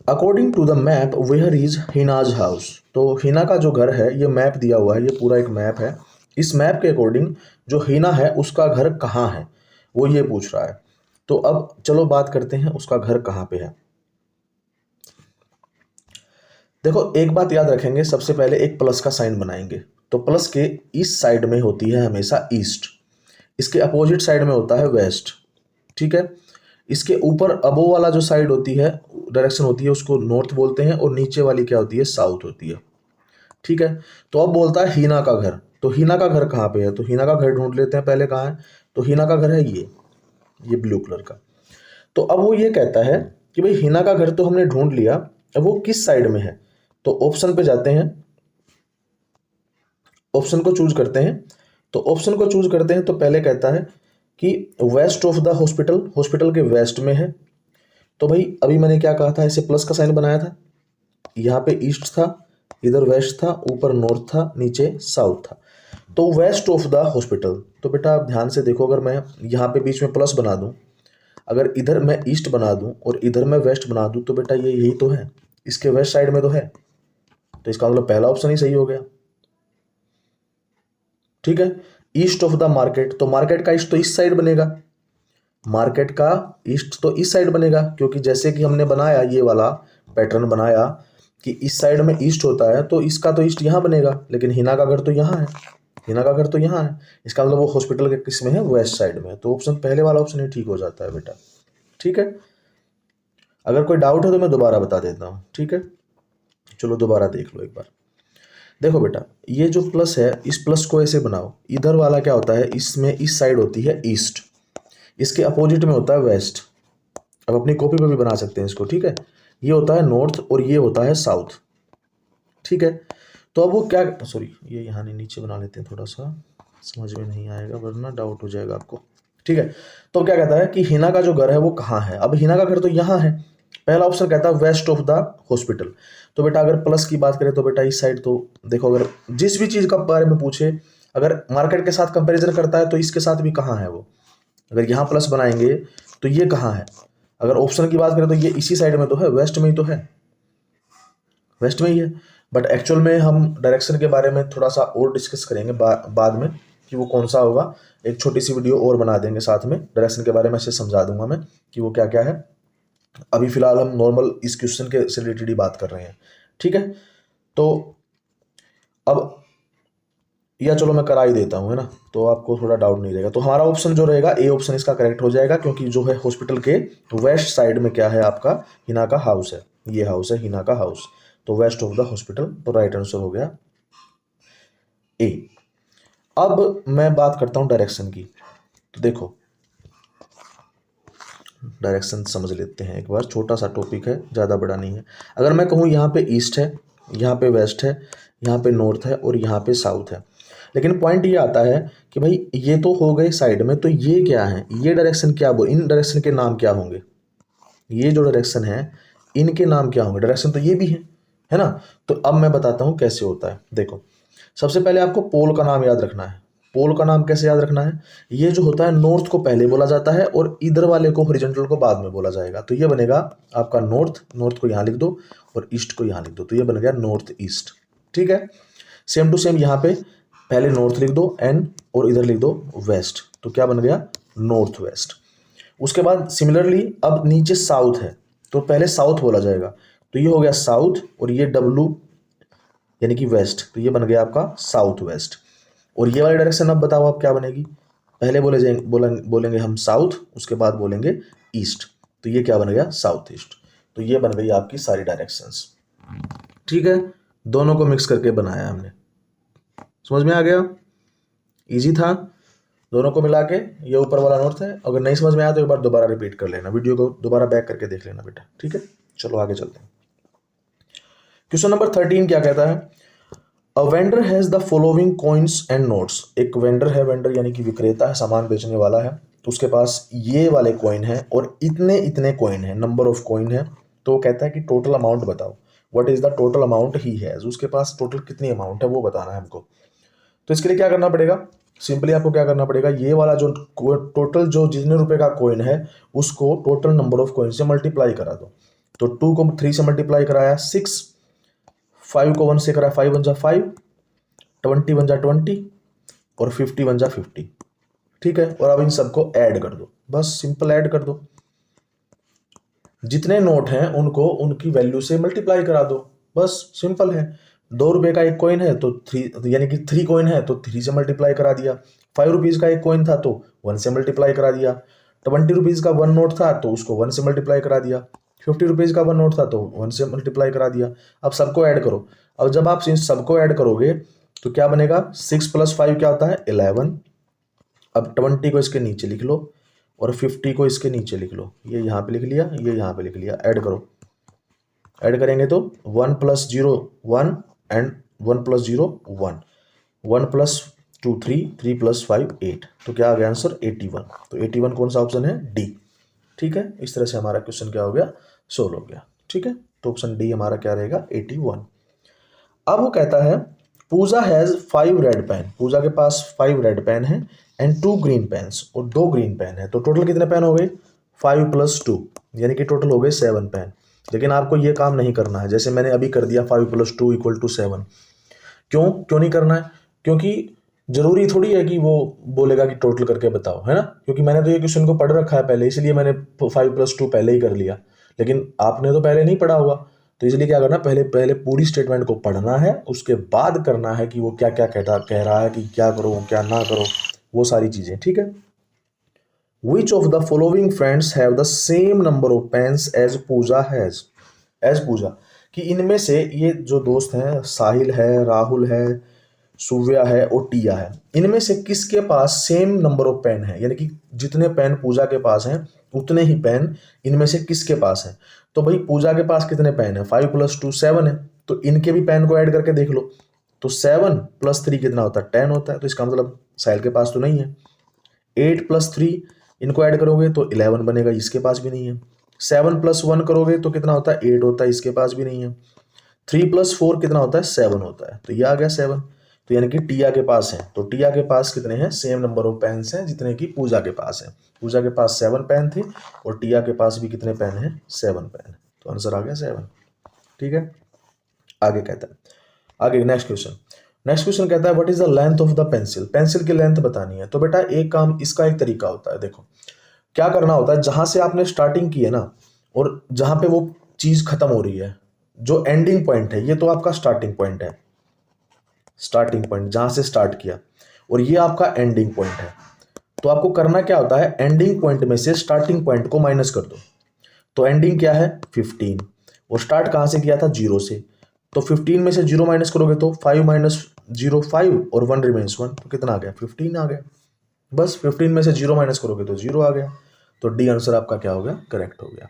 according to the map where is Hina's house. तो हिना का जो घर है, ये मैप दिया हुआ है, ये पूरा एक मैप है। इस मैप के अकॉर्डिंग जो हिना है उसका घर कहाँ है, वो ये पूछ रहा है। तो अब चलो बात करते हैं उसका घर कहाँ पे है। देखो एक बात याद रखेंगे, सबसे पहले एक प्लस का साइन बनाएंगे। तो प्लस के इस साइड में होती है हमेशा ईस्ट, इसके अपोजिट साइड में होता है वेस्ट, ठीक है। इसके ऊपर अबो वाला जो साइड होती है, डायरेक्शन होती है, उसको नॉर्थ बोलते हैं, और नीचे वाली क्या होती है, साउथ होती है, ठीक है। तो अब बोलता है हीना का घर। तो हीना का घर कहाँ पे है, तो हीना का घर ढूंढ लेते हैं पहले, कहाँ है। तो हीना का घर है ये ब्लू कलर का। तो अब वो ये कहता है कि भाई हिना का घर तो हमने ढूंढ लिया, अब वो किस साइड में है। तो ऑप्शन पे जाते हैं, ऑप्शन को चूज करते हैं। तो ऑप्शन को चूज करते हैं तो पहले कहता है कि west of the hospital, hospital के वेस्ट में है। तो भाई अभी मैंने क्या कहा था, इसे प्लस का साइन बनाया था, यहाँ पे ईस्ट था, इधर वेस्ट था, ऊपर नॉर्थ था, नीचे साउथ था। तो वेस्ट ऑफ द हॉस्पिटल, तो बेटा आप ध्यान से देखो, अगर मैं यहाँ पे बीच में प्लस बना दूं, अगर इधर मैं ईस्ट बना दूं और इधर मैं वेस्ट बना दूं, तो बेटा ये यही तो है, इसके वेस्ट साइड में तो है, तो इसका मतलब पहला ऑप्शन ही सही हो गया। ठीक है, ईस्ट ऑफ द मार्केट, तो मार्केट का ईस्ट तो इस साइड बनेगा, मार्केट का ईस्ट तो इस साइड बनेगा, क्योंकि जैसे कि हमने बनाया ये वाला पैटर्न बनाया कि इस साइड में ईस्ट होता है, तो इसका तो ईस्ट यहाँ बनेगा, लेकिन हिना का घर तो यहाँ है, हिना का घर तो यहाँ है, इसका मतलब वो हॉस्पिटल के किस में है, वेस्ट साइड में, तो ऑप्शन पहले वाला ऑप्शन ही ठीक हो जाता है बेटा। ठीक है, अगर कोई डाउट है तो मैं दोबारा बता देता हूँ। ठीक है, चलो दोबारा देख लो एक बार। देखो बेटा, ये जो प्लस है, इस प्लस को ऐसे बनाओ, इधर वाला क्या होता है, इसमें इस साइड होती है ईस्ट, इसके अपोजिट में होता है वेस्ट। अब अपनी कॉपी पे भी बना सकते हैं इसको। ठीक है, ये होता है नॉर्थ और ये होता है साउथ। ठीक है, तो अब वो क्या, सॉरी ये यहाँ नहीं, नीचे बना लेते हैं, थोड़ा सा समझ में नहीं आएगा वरना डाउट हो जाएगा आपको। ठीक है, तो क्या कहता है कि हिना का जो घर है वो कहाँ है, अब हिना का घर तो यहाँ है, पहला ऑप्शन कहता है वेस्ट ऑफ द हॉस्पिटल। तो बेटा अगर प्लस की बात करें तो बेटा इस साइड, तो देखो अगर जिस भी चीज़ का बारे में पूछे, अगर मार्केट के साथ कंपैरिजन करता है तो इसके साथ भी कहाँ है वो, अगर यहाँ प्लस बनाएंगे तो ये कहाँ है, अगर ऑप्शन की बात करें तो ये इसी साइड में तो है, वेस्ट में ही तो है, वेस्ट में ही है। बट एक्चुअल में हम डायरेक्शन के बारे में थोड़ा सा और डिस्कस करेंगे बाद में कि वो कौन सा होगा, एक छोटी सी वीडियो और बना देंगे साथ में, डायरेक्शन के बारे में ऐसे समझा दूंगा मैं कि वो क्या क्या है। अभी फिलहाल हम नॉर्मल इस क्वेश्चन के से रिलेटेड ही बात कर रहे हैं। ठीक है, तो अब या चलो मैं करा ही देता हूँ, है ना, तो आपको थोड़ा डाउट नहीं रहेगा। तो हमारा ऑप्शन जो रहेगा, ए ऑप्शन इसका करेक्ट हो जाएगा, क्योंकि जो है हॉस्पिटल के वेस्ट साइड में क्या है, आपका हिना का हाउस है, ये हाउस है हिना का हाउस, तो वेस्ट ऑफ द हॉस्पिटल, तो राइट आंसर हो गया ए। अब मैं बात करता हूँ डायरेक्शन की, तो देखो डायरेक्शन समझ लेते हैं एक बार, छोटा सा टॉपिक है, ज़्यादा बड़ा नहीं है। अगर मैं कहूँ यहाँ पे ईस्ट है, यहाँ पे वेस्ट है, यहाँ पे नॉर्थ है और यहाँ पे साउथ है, लेकिन पॉइंट ये आता है कि भाई ये तो हो गए साइड में, तो ये क्या है, ये डायरेक्शन क्या, वो इन डायरेक्शन के नाम क्या होंगे, ये जो डायरेक्शन है इनके नाम क्या होंगे, डायरेक्शन तो ये भी है ना। तो अब मैं बताता हूँ कैसे होता है। देखो सबसे पहले आपको पोल का नाम याद रखना है। पोल का नाम कैसे याद रखना है, ये जो होता है नॉर्थ को पहले बोला जाता है और इधर वाले को हॉरिजॉन्टल को बाद में बोला जाएगा, तो ये बनेगा आपका नॉर्थ, नॉर्थ को यहाँ लिख दो और ईस्ट को यहाँ लिख दो, तो ये बन गया नॉर्थ ईस्ट। ठीक है, सेम टू सेम यहाँ पे पहले नॉर्थ लिख दो एन और इधर लिख दो वेस्ट, तो क्या बन गया नॉर्थ वेस्ट। उसके बाद सिमिलरली अब नीचे साउथ है, तो पहले साउथ बोला जाएगा, तो ये हो गया साउथ और ये डब्लू यानी कि वेस्ट, तो ये बन गया आपका साउथ वेस्ट। और ये वाली डायरेक्शन अब बताओ आप क्या बनेगी, पहले बोलेंगे हम साउथ, उसके बाद बोलेंगे ईस्ट, तो ये क्या बन गया साउथ ईस्ट। तो ये बन गई आपकी सारी डायरेक्शंस। ठीक है, दोनों को मिक्स करके बनाया हमने, समझ में आ गया, इजी था। दोनों को मिला के ये ऊपर वाला नॉर्थ है, अगर नहीं समझ में आया तो एक बार दोबारा रिपीट कर लेना, वीडियो को दोबारा बैक करके देख लेना बेटा। ठीक है, चलो आगे चलते हैं। क्वेश्चन नंबर 13 क्या कहता है, a vendor has the following coins and notes. एक वेंडर है, वेंडर यानी कि विक्रेता है, सामान बेचने वाला है, तो उसके पास ये वाले कॉइन है और इतने इतने कॉइन है, नंबर ऑफ कॉइन है। तो वो कहता है कि टोटल अमाउंट बताओ, what is the total amount he has, उसके पास टोटल कितनी अमाउंट है वो बताना है हमको। तो इसके लिए क्या करना पड़ेगा, सिंपली आपको क्या करना पड़ेगा, ये वाला जो टोटल जो जितने रुपए का कॉइन है उसको टोटल नंबर ऑफ कॉइन से मल्टीप्लाई करा दो। तो 2 को 3 से मल्टीप्लाई कराया 6, 5 को 1 से कराया 5 बन जा 5, 20 बन जा 20 और 50 बन जा 50। ठीक है, और अब इन सबको ऐड कर दो, बस सिंपल ऐड कर दो, जितने नोट हैं उनको उनकी वैल्यू से मल्टीप्लाई करा दो, बस सिंपल है। 2 रुपए का एक कॉइन है तो 3, यानी कि 3 कॉइन है तो 3 से मल्टीप्लाई करा दिया। 5 रुपीज का एक कॉइन था तो 1 से मल्टीप्लाई करा दिया। 20 रुपीज का 1 नोट था तो उसको 1 से मल्टीप्लाई करा दिया। 50 रुपीज का 1 नोट था तो 1 से मल्टीप्लाई करा दिया। अब सबको ऐड करो, अब जब आप इन सबको ऐड करोगे तो क्या बनेगा, 6 + 5 क्या होता है 11। अब 20 को इसके नीचे लिख लो और 50 को इसके नीचे लिख लो, ये यहाँ पे लिख लिया, ये यहाँ पे लिख लिया, ऐड करो। ऐड करेंगे तो 1 + 0 1 एंड 1 + 0 1, 1 + 2 3, 3 + 5 8, तो क्या आ गया आंसर 81। तो 81 कौन सा ऑप्शन है, डी। ठीक है, इस तरह से हमारा क्वेश्चन क्या हो गया, सोल्व हो गया। ठीक है, तो ऑप्शन डी हमारा क्या रहेगा, 81। अब वो कहता है पूजा हैज 5 रेड पेन, पूजा के पास 5 रेड पेन है एंड 2 ग्रीन पेन्स, और 2 ग्रीन पेन है, तो टोटल कितने पेन हो गए, 5 + 2, यानी कि टोटल हो गए 7 पेन। लेकिन आपको ये काम नहीं करना है, जैसे मैंने अभी कर दिया 5 + 2 = 7। क्यों क्यों नहीं करना है, क्योंकि जरूरी थोड़ी है कि वो बोलेगा कि टोटल करके बताओ, है ना, क्योंकि मैंने तो ये क्वेश्चन को पढ़ रखा है पहले, इसलिए मैंने 5 + 2 पहले ही कर लिया। लेकिन आपने तो पहले नहीं पढ़ा होगा, तो इसलिए क्या करना, पहले पहले पूरी स्टेटमेंट को पढ़ना है, उसके बाद करना है कि वो क्या क्या कह रहा है कि क्या करो क्या ना करो, वो सारी चीजें। ठीक है, Which of the following friends have the same number of pens as Pooja has? As Pooja, कि इनमें से ये जो दोस्त हैं, साहिल है, राहुल है, सूर्या है और टिया है, इनमें से किसके पास सेम नंबर ऑफ पेन है, यानी कि जितने पेन पूजा के पास हैं उतने ही पेन इनमें से किसके पास है। तो भाई पूजा के पास कितने पेन है, 5 + 2 7 है, तो इनके भी पेन को ऐड करके देख लो, तो 7 + 3 कितना होता है, 10 होता है, तो इसका मतलब साहिल के पास तो नहीं है। 8 + 3 इनको ऐड करोगे तो 11 बनेगा, इसके पास भी नहीं है। 7 + 1 करोगे तो कितना होता है, 8 होता है, इसके पास भी नहीं है। 3 + 4 कितना होता है, 7 होता है, तो ये आ गया 7। तो यानी कि टिया के पास है, तो टिया के पास कितने हैं, सेम नंबर ऑफ पेन्स हैं जितने की पूजा के पास है। पूजा के पास 7 पेन थे और टिया के पास भी कितने पेन हैं, 7 पेन, तो आंसर आ गया 7। ठीक है, आगे कहता है, आगे नेक्स्ट क्वेश्चन। नेक्स्ट क्वेश्चन कहता है what is the length of the pencil, pencil की लेंथ बतानी है। तो बेटा एक काम, इसका एक तरीका होता है, देखो क्या करना होता है, जहां से आपने स्टार्टिंग की है ना, और जहां पे वो चीज खत्म हो रही है, जो एंडिंग पॉइंट है, ये तो आपका स्टार्टिंग पॉइंट है, स्टार्टिंग पॉइंट जहां से स्टार्ट किया, और ये आपका एंडिंग पॉइंट है। तो आपको करना क्या होता है, एंडिंग पॉइंट में से स्टार्टिंग पॉइंट को माइनस कर दो। तो एंडिंग क्या है 15, और स्टार्ट कहां से किया था, 0 से, तो 15 में से 0 माइनस करोगे तो 5 - 0 5 और 1 रिमेन्स 1, तो कितना आ गया, 15 आ गया। बस 15 में से 0 माइनस करोगे तो 0 आ गया, तो डी आंसर आपका क्या हो गया, करेक्ट हो गया।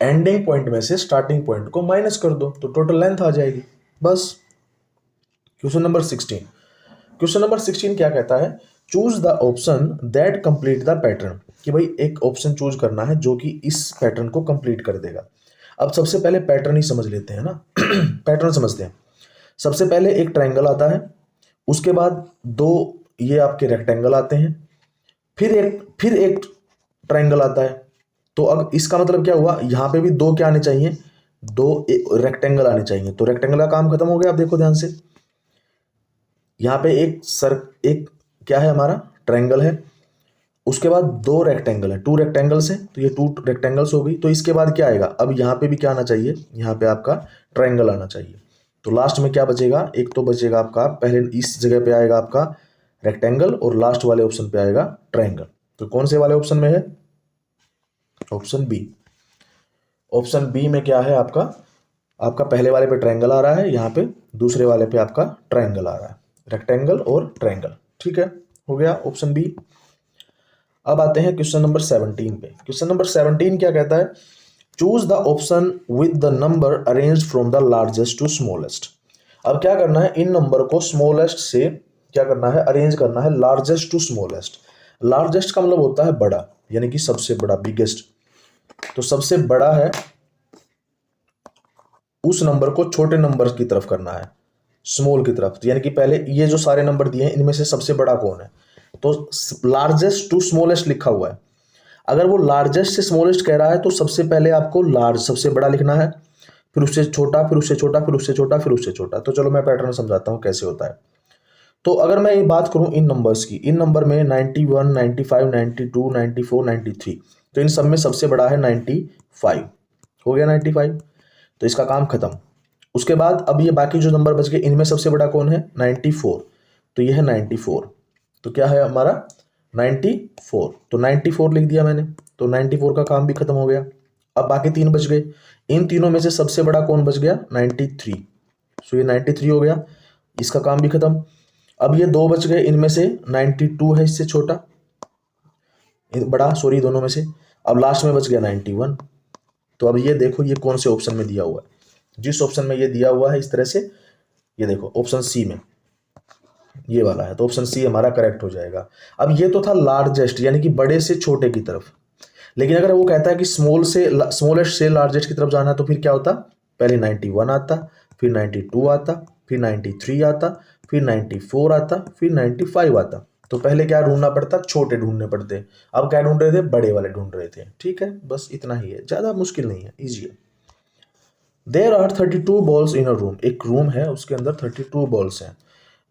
एंडिंग पॉइंट में से स्टार्टिंग पॉइंट को माइनस कर दो तो टोटल लेंथ आ जाएगी, बस। क्वेश्चन नंबर 16, क्वेश्चन नंबर 16 क्या कहता है, choose the option that complete the pattern, कि भाई एक ऑप्शन चूज करना है जो कि इस पैटर्न को कंप्लीट कर देगा। अब सबसे पहले पैटर्न ही समझ लेते हैं ना पैटर्न समझते हैं। सबसे पहले एक ट्रायंगल आता है, उसके बाद 2 ये आपके रेक्टेंगल आते हैं, फिर एक ट्रायंगल आता है। तो अब इसका मतलब क्या हुआ, यहां पे भी 2 क्या आने चाहिए, 2 रेक्टेंगल आने चाहिए, तो रेक्टेंगल का काम खत्म हो गया। आप देखो ध्यान से, यहाँ पे एक क्या है हमारा, ट्रायंगल है, उसके बाद 2 रेक्टेंगल है, 2 रेक्टेंगल्स हैं, तो ये 2 रेक्टेंगल्स हो गई। तो इसके बाद क्या आएगा, अब यहाँ पे भी क्या आना चाहिए, यहाँ पे आपका ट्रायंगल आना चाहिए। तो लास्ट में क्या बचेगा, एक तो बचेगा आपका, पहले इस जगह पे आएगा आपका रेक्टेंगल और लास्ट वाले ऑप्शन पे आएगा ट्रायंगल। तो कौन से वाले ऑप्शन में है, ऑप्शन बी। ऑप्शन बी में क्या है आपका, आपका पहले वाले पे ट्रायंगल आ रहा है, यहाँ पे दूसरे वाले पे आपका ट्रायंगल आ रहा है, रेक्टेंगल और ट्रायंगल। ठीक है, हो गया ऑप्शन बी। अब आते हैं क्वेश्चन नंबर 17 पे। क्वेश्चन नंबर 17 क्या कहता है, choose the option with the number arrange from the largest to smallest. अब क्या करना है, इन नंबर को स्मॉलेस्ट से क्या करना है, अरेंज करना है लार्जेस्ट टू स्मॉलेस्ट। लार्जेस्ट का मतलब होता है बड़ा, यानी कि सबसे बड़ा, बिगेस्ट। तो सबसे बड़ा है उस नंबर को छोटे नंबर की तरफ करना है, स्मॉल की तरफ, यानी कि पहले ये जो सारे नंबर दिए हैं इनमें से सबसे बड़ा कौन है, तो लार्जेस्ट टू स्मॉलेस्ट लिखा हुआ है। अगर वो लार्जेस्ट से स्मॉलेस्ट कह रहा है तो सबसे पहले आपको लार्ज सबसे बड़ा लिखना है, फिर उससे छोटा, फिर उससे छोटा, फिर उससे छोटा, फिर उससे छोटा। तो चलो मैं पैटर्न समझाता हूँ कैसे होता है। तो अगर मैं ये बात करूं इन नंबर्स की, इन नंबर में 91, 95, 92, 94, 93, तो इन सब में सबसे बड़ा है 95, हो गया 95, तो इसका काम खत्म। उसके बाद अब ये बाकी जो नंबर बच गए इनमें सबसे बड़ा कौन है, 94, तो ये है 94, तो क्या है हमारा 94, तो 94 लिख दिया मैंने, तो 94 का काम भी खत्म हो गया। अब बाकी 3 बच गए, इन तीनों में से सबसे बड़ा कौन बच गया, 93, सो ये 93 हो गया, इसका काम भी खत्म। अब ये 2 बच गए, इनमें से 92 है इससे छोटा, बड़ा सॉरी दोनों में से। अब लास्ट में बच गया 91। तो अब ये देखो ये कौन से ऑप्शन में दिया हुआ है, जिस ऑप्शन में ये दिया हुआ है इस तरह से, ये देखो ऑप्शन सी में ये वाला है, तो ऑप्शन सी हमारा करेक्ट हो जाएगा। अब ये तो था लार्जेस्ट, यानी कि बड़े से छोटे की तरफ, लेकिन अगर वो कहता है कि स्मॉलेस्ट से लार्जेस्ट की तरफ जाना है तो फिर क्या होता, पहले 91 आता, फिर 92 आता, फिर 93 आता, फिर 94 आता, फिर 95 आता। तो पहले क्या ढूंढना पड़ता, छोटे ढूंढने पड़ते। अब क्या ढूंढ रहे थे, बड़े वाले ढूंढ रहे थे। ठीक है, बस इतना ही है, ज़्यादा मुश्किल नहीं है, ईजी है। There are 32 balls in a room, एक रूम है उसके अंदर 32 बॉल्स हैं।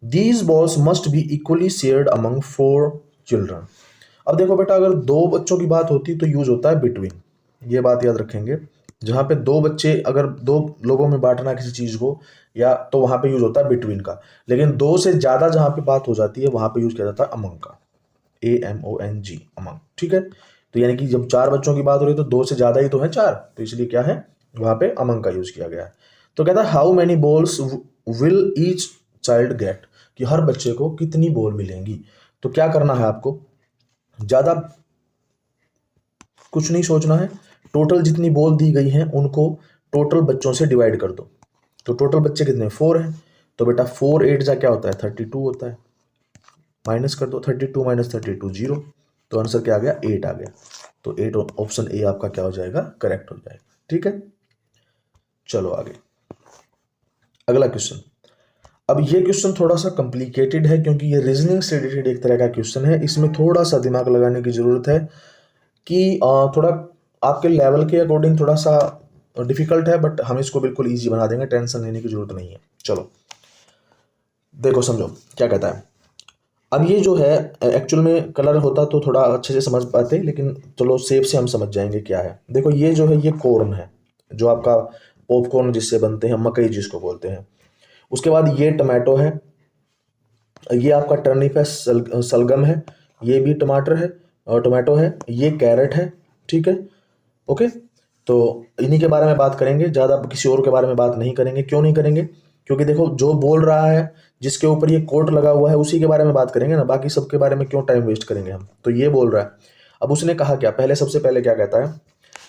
These balls must be equally shared among 4 children. अब देखो बेटा, अगर दो बच्चों की बात होती तो यूज होता है बिटवीन, ये बात याद रखेंगे। जहाँ पे दो बच्चे, अगर दो लोगों में बांटना किसी चीज को, या तो वहां पे यूज होता है बिटवीन का। लेकिन दो से ज्यादा जहां पे बात हो जाती है वहां पे यूज किया जाता है अमंग का, AMONG, अमंग। ठीक है, तो यानी कि जब 4 बच्चों की बात हो रही है तो दो से ज्यादा ही तो है 4, तो इसलिए क्या है, वहां पे अमंग का यूज किया गया है। तो कहता है how many balls will each child gate, कि हर बच्चे को कितनी बॉल मिलेंगी। तो क्या करना है आपको, ज्यादा कुछ नहीं सोचना है, टोटल जितनी बॉल दी गई हैं उनको टोटल बच्चों से डिवाइड कर दो। तो टोटल बच्चे कितने, 4 हैं, तो बेटा 4 8 जा क्या होता है, 32 होता है। माइनस कर दो, 32 माइनस 32 जीरो, तो आंसर क्या आ गया, 8 आ गया। तो 8, ऑप्शन ए आपका क्या हो जाएगा, करेक्ट हो जाएगा। ठीक है, चलो आगे अगला क्वेश्चन। अब ये क्वेश्चन थोड़ा सा कॉम्प्लिकेटेड है क्योंकि ये रीजनिंग से रिलेटेड एक तरह का क्वेश्चन है, इसमें थोड़ा सा दिमाग लगाने की जरूरत है कि थोड़ा आपके लेवल के अकॉर्डिंग थोड़ा सा डिफिकल्ट है, बट हम इसको बिल्कुल इजी बना देंगे, टेंशन लेने की जरूरत नहीं है। चलो देखो, समझो क्या कहता है। अब ये जो है, एक्चुअल में कलर होता तो थोड़ा अच्छे से समझ पाते, लेकिन चलो शेप से हम समझ जाएंगे क्या है। देखो ये जो है, ये कॉर्न है, जो आपका पॉपकॉर्न जिससे बनते हैं, मकई जिसको बोलते हैं। उसके बाद ये टमाटो है, ये आपका टर्निप है, सलगम है, ये भी टमाटर है और टमाटो है, ये कैरेट है। ठीक है, ओके। तो इन्हीं के बारे में बात करेंगे, ज़्यादा किसी और के बारे में बात नहीं करेंगे। क्यों नहीं करेंगे, क्योंकि देखो जो बोल रहा है, जिसके ऊपर ये कोट लगा हुआ है, उसी के बारे में बात करेंगे ना, बाकी सबके बारे में क्यों टाइम वेस्ट करेंगे हम। तो ये बोल रहा है। अब उसने कहा क्या, पहले सबसे पहले क्या कहता है,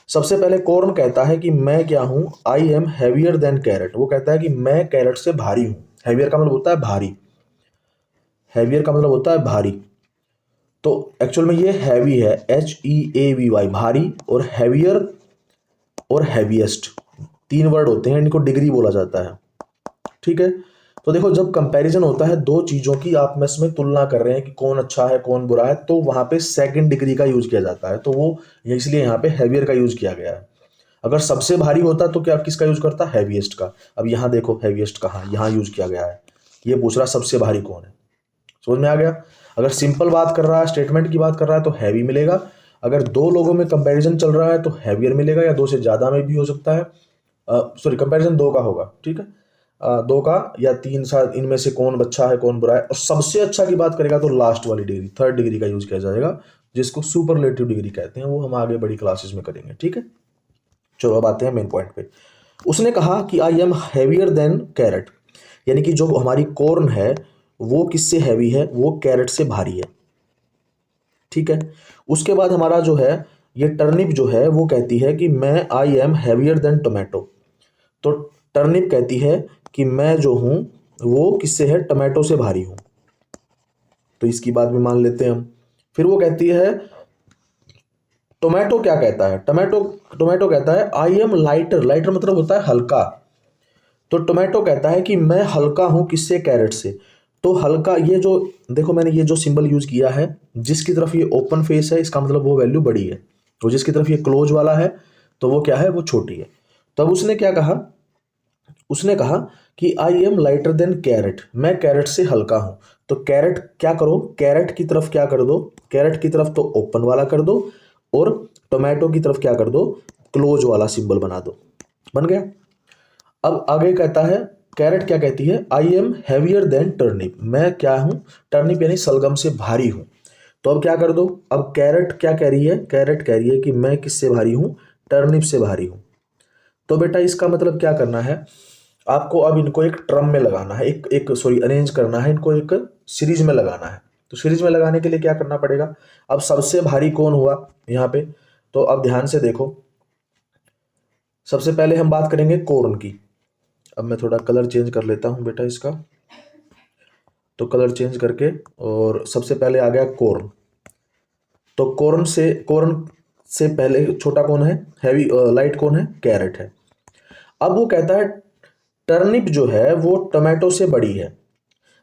सबसे पहले कॉर्न कहता है कि मैं क्या हूं, I am heavier than carrot. वो कहता है कि मैं कैरेट से भारी हूं। हैवियर का मतलब होता है भारी, हैवियर का मतलब होता है भारी। तो एक्चुअल में ये हैवी है, HEAVY, भारी, और हैवियर और हैवीएस्ट, 3 वर्ड होते हैं, इनको डिग्री बोला जाता है। ठीक है, तो देखो जब कंपैरिजन होता है दो चीजों की, आप में इसमें तुलना कर रहे हैं कि कौन अच्छा है कौन बुरा है, तो वहां पे सेकंड डिग्री का यूज किया जाता है। तो वो इसलिए यहाँ पे हैवियर का यूज किया गया है। अगर सबसे भारी होता तो क्या किसका यूज करता, हैवीएस्ट का। अब यहाँ देखो हैवीएस्ट कहाँ, यहाँ यूज किया गया है। ये पूछ रहा सबसे भारी कौन है, समझ में आ गया। अगर सिंपल बात कर रहा है, स्टेटमेंट की बात कर रहा है तो हैवी मिलेगा। अगर दो लोगों में कंपैरिजन चल रहा है तो हैवियर मिलेगा, या दो से ज्यादा में भी हो सकता है। सॉरी, कंपैरिजन दो का होगा। ठीक है, दो का या तीन, शायद इनमें से कौन अच्छा है कौन बुरा है। और सबसे अच्छा की बात करेगा तो लास्ट वाली डिग्री, थर्ड डिग्री का यूज किया जाएगा, जिसको सुपरलेटिव डिग्री कहते हैं। वो हम आगे बड़ी क्लासेस में करेंगे। ठीक है, चलो अब आते हैं मेन पॉइंट पे। उसने कहा कि I am heavier than carrot, यानी कि जो हमारी कॉर्न है वो किससे हैवी है, वो कैरेट से भारी है। ठीक है, उसके बाद हमारा जो है ये टर्निप जो है वो कहती है कि मैं आई एम हैवियर देन टोमेटो। तो टर्निप कहती है कि मैं जो हूं वो किससे है, टोमेटो से भारी हूं। तो इसकी बात भी मान लेते हैं हम। फिर वो कहती है, टोमेटो क्या कहता है, टोमेटो टोमेटो कहता है आई एम लाइटर, लाइटर मतलब होता है हल्का। तो टोमेटो कहता है कि मैं हल्का हूं किससे, कैरेट से। तो हल्का, ये जो देखो मैंने ये जो सिंबल यूज किया है, जिसकी तरफ ये ओपन फेस है इसका मतलब वो वैल्यू बड़ी है, और जिसकी तरफ ये क्लोज वाला है तो वो क्या है, वो छोटी है। तब उसने क्या कहा, उसने कहा कि I am lighter than carrot, मैं कैरेट से हल्का हूं। तो कैरेट क्या करो, कैरेट की तरफ क्या कर दो, कैरेट की तरफ तो ओपन वाला कर दो, और टोमेटो की तरफ क्या कर दो, क्लोज वाला सिंबल बना दो। बन गया। अब आगे कहता है, कैरेट क्या कहती है, आई एम हैवियर देन टर्निप, मैं क्या हूं, टर्निप यानी सलगम से भारी हूं। तो अब क्या कर दो, अब कैरेट क्या कह रही है, कैरेट कह रही है कि मैं किससे भारी हूं, टर्निप से भारी हूं। तो बेटा इसका मतलब क्या करना है, आपको अब इनको एक ट्रम में लगाना है, एक एक सॉरी अरेंज करना है, इनको एक सीरीज में लगाना है। तो सीरीज में लगाने के लिए क्या करना पड़ेगा, अब सबसे भारी कौन हुआ यहाँ पे, तो अब ध्यान से देखो। सबसे पहले हम बात करेंगे कॉर्न की। अब मैं थोड़ा कलर चेंज कर लेता हूं बेटा इसका। तो कलर चेंज करके, और सबसे पहले आ गया कॉर्न। तो कॉर्न से पहले छोटा कौन है, हैवी लाइट कौन है, कैरेट है। अब वो कहता है टर्निप जो है वो टमाटो से बड़ी है,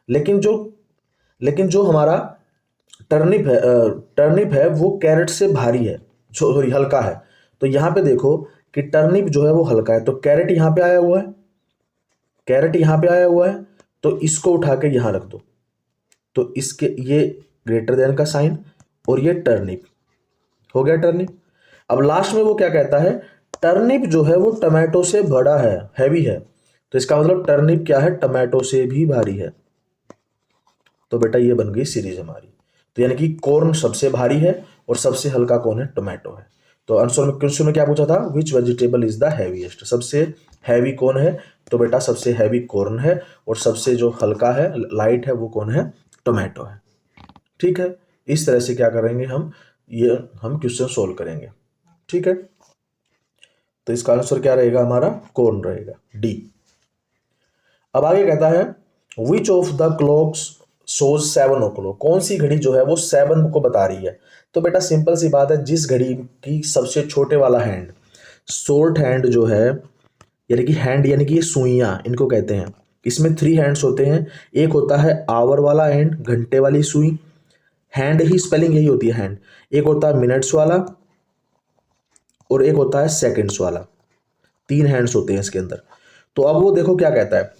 लेकिन जो हमारा टर्निप है वो कैरेट से भारी है, सॉरी हल्का है। तो यहाँ पे देखो कि टर्निप जो है वो हल्का है, तो कैरेट यहाँ पे आया हुआ है, कैरेट यहाँ पे आया हुआ है, तो इसको उठा के यहाँ रख दो, तो इसके ये ग्रेटर देन का साइन और ये टर्निप हो गया टर्निप। अब लास्ट में वो क्या कहता है, टर्निप जो है वो टमाटो से बड़ा है, हैवी है, तो इसका मतलब टर्निप क्या है, टमाटो से भी भारी है। तो बेटा ये बन गई सीरीज हमारी। तो यानी कि कॉर्न सबसे भारी है और सबसे हल्का कौन है, टोमेटो है। तो आंसर में क्वेश्चन में क्या पूछा था, which vegetable is the heaviest, सबसे हैवी कौन है, तो बेटा सबसे हैवी कॉर्न है, और सबसे जो हल्का है लाइट है वो कौन है, टोमेटो है। ठीक है, इस तरह से क्या करेंगे हम, ये हम क्वेश्चन सोल्व करेंगे। ठीक है, तो इसका आंसर क्या रहेगा हमारा, कॉर्न रहेगा, डी। अब आगे कहता है which of the clocks shows 7 o'clock, कौन सी घड़ी जो है वो 7 को बता रही है। तो बेटा सिंपल सी बात है, जिस घड़ी की सबसे छोटे वाला हैंड, शॉर्ट हैंड जो है, यानी कि हैंड यानी कि ये सुइयां इनको कहते हैं, इसमें 3 हैंड्स होते हैं। एक होता है आवर वाला हैंड, घंटे वाली सुई, हैंड ही स्पेलिंग यही होती है हैंड। एक होता है मिनट्स वाला और एक होता है सेकंड्स वाला, 3 हैंड्स होते हैं इसके अंदर। तो अब वो देखो क्या कहता है,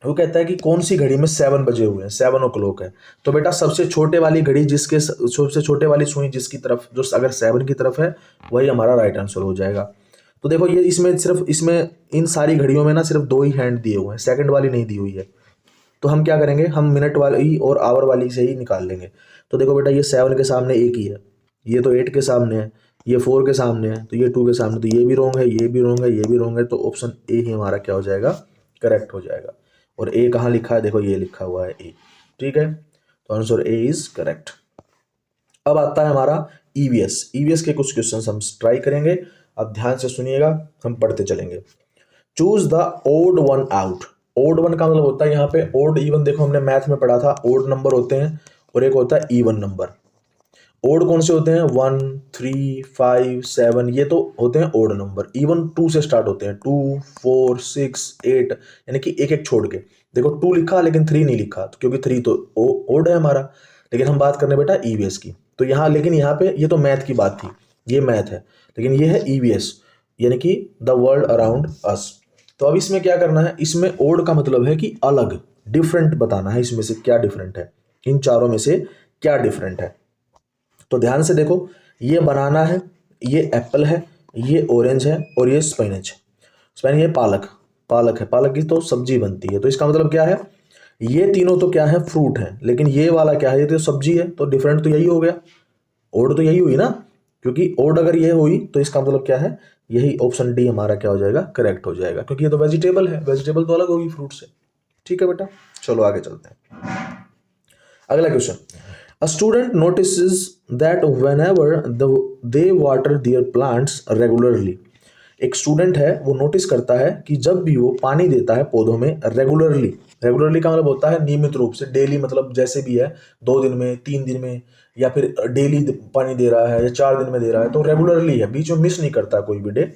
वो कहता है कि कौन सी घड़ी में 7 बजे हुए हैं, 7 o'clock है। तो बेटा सबसे छोटे वाली घड़ी जिसके, सबसे छोटे वाली सुई जिसकी तरफ, जो अगर 7 की तरफ है, वही हमारा राइट आंसर हो जाएगा। तो देखो ये इसमें सिर्फ, इसमें इन सारी घड़ियों में ना सिर्फ 2 ही हैंड दिए हुए हैं, सेकंड वाली नहीं दी हुई है। तो हम क्या करेंगे, हम मिनट वाली और आवर वाली से ही निकाल लेंगे। तो देखो बेटा ये 7 के सामने एक ही है, ये तो 8 के सामने है, ये 4 के सामने है, तो ये 2 के सामने, तो ये भी रॉन्ग है, ये भी रॉन्ग है, ये भी रॉन्ग है। तो ऑप्शन ए ही हमारा क्या हो जाएगा, करेक्ट हो जाएगा। और ए कहाँ लिखा है, देखो ये लिखा हुआ है ए। ठीक है, तो आंसर ए इज करेक्ट। अब आता है हमारा ईवीएस। ईवीएस के कुछ क्वेश्चंस हम ट्राई करेंगे, अब ध्यान से सुनिएगा, हम पढ़ते चलेंगे। Choose the odd one out. Odd one का मतलब होता है यहाँ पे ओड इवन, देखो हमने मैथ में पढ़ा था, ओड नंबर होते हैं और एक होता है इवन नंबर। ओड कौन से होते हैं, 1, 3, 5, 7, ये तो होते हैं ओड नंबर। इवन 2 से स्टार्ट होते हैं, 2, 4, 6, 8, यानी कि एक एक छोड़ के। देखो 2 लिखा लेकिन 3 नहीं लिखा, तो क्योंकि 3 तो ओड है हमारा। लेकिन हम बात करने बेटा ईवीएस की, तो यहाँ, लेकिन यहाँ पे ये तो मैथ की बात थी, ये मैथ है, लेकिन ये है ईवीएस, यानी कि द वर्ल्ड अराउंड अस। तो अब इसमें क्या करना है, इसमें ओड का मतलब है कि अलग, डिफरेंट बताना है, इसमें से क्या डिफरेंट है, इन चारों में से क्या डिफरेंट है। तो ध्यान से देखो, ये बनाना है, ये एप्पल है, ये ऑरेंज है और ये स्पिनच। स्पिनच, ये पालक, पालक है, पालक की तो सब्जी बनती है। तो इसका मतलब क्या है, ये तीनों तो क्या है, फ्रूट है, लेकिन ये वाला क्या है, ये तो सब्जी है। तो डिफरेंट तो यही हो गया, ओड तो यही हुई ना, क्योंकि ओड अगर ये हुई तो इसका मतलब क्या है, यही ऑप्शन डी हमारा क्या हो जाएगा, करेक्ट हो जाएगा, क्योंकि ये तो वेजिटेबल है, वेजिटेबल तो अलग होगी फ्रूट से। ठीक है बेटा, चलो आगे चलते हैं। अगला question, a student notices that whenever they water there plants regularly. एक स्टूडेंट है वो नोटिस करता है कि जब भी वो पानी देता है पौधों में रेगुलरली, रेगुलरली का मतलब होता है नियमित रूप से, डेली मतलब जैसे भी है, 2 दिन में, 3 दिन में, या फिर डेली पानी दे रहा है या 4 दिन में दे रहा है, तो रेगुलरली है, बीच में मिस नहीं करता कोई भी day.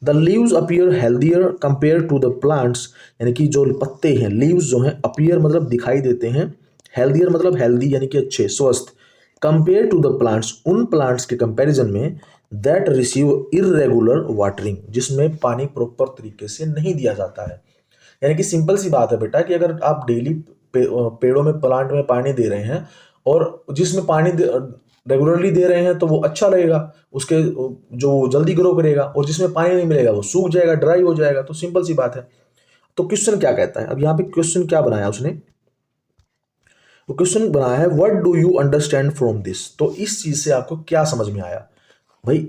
The leaves appear healthier compare to the plants, यानी कि जो पत्ते हैं, लीव्स जो हैं, अपीयर मतलब दिखाई देते हैं, हेल्दियर मतलब हेल्दी यानी कि अच्छे, स्वस्थ, कंपेयर टू द प्लांट्स, उन प्लांट्स के कंपैरिजन में, दैट रिसीव इरेगुलर वाटरिंग, जिसमें पानी प्रॉपर तरीके से नहीं दिया जाता है। यानी कि सिंपल सी बात है बेटा कि अगर आप डेली पेड़ों में, प्लांट में पानी दे रहे हैं, और जिसमें पानी रेगुलरली दे रहे हैं तो वो अच्छा रहेगा, उसके जो जल्दी ग्रो करेगा, और जिसमें पानी नहीं मिलेगा वो सूख जाएगा, ड्राई हो जाएगा। तो सिंपल सी बात है। तो क्वेश्चन क्या कहता है, अब यहाँ पे क्वेश्चन क्या बनाया उसने, तो क्वेश्चन बनाया है what do you understand from this. तो इस चीज से आपको क्या समझ में आया भाई,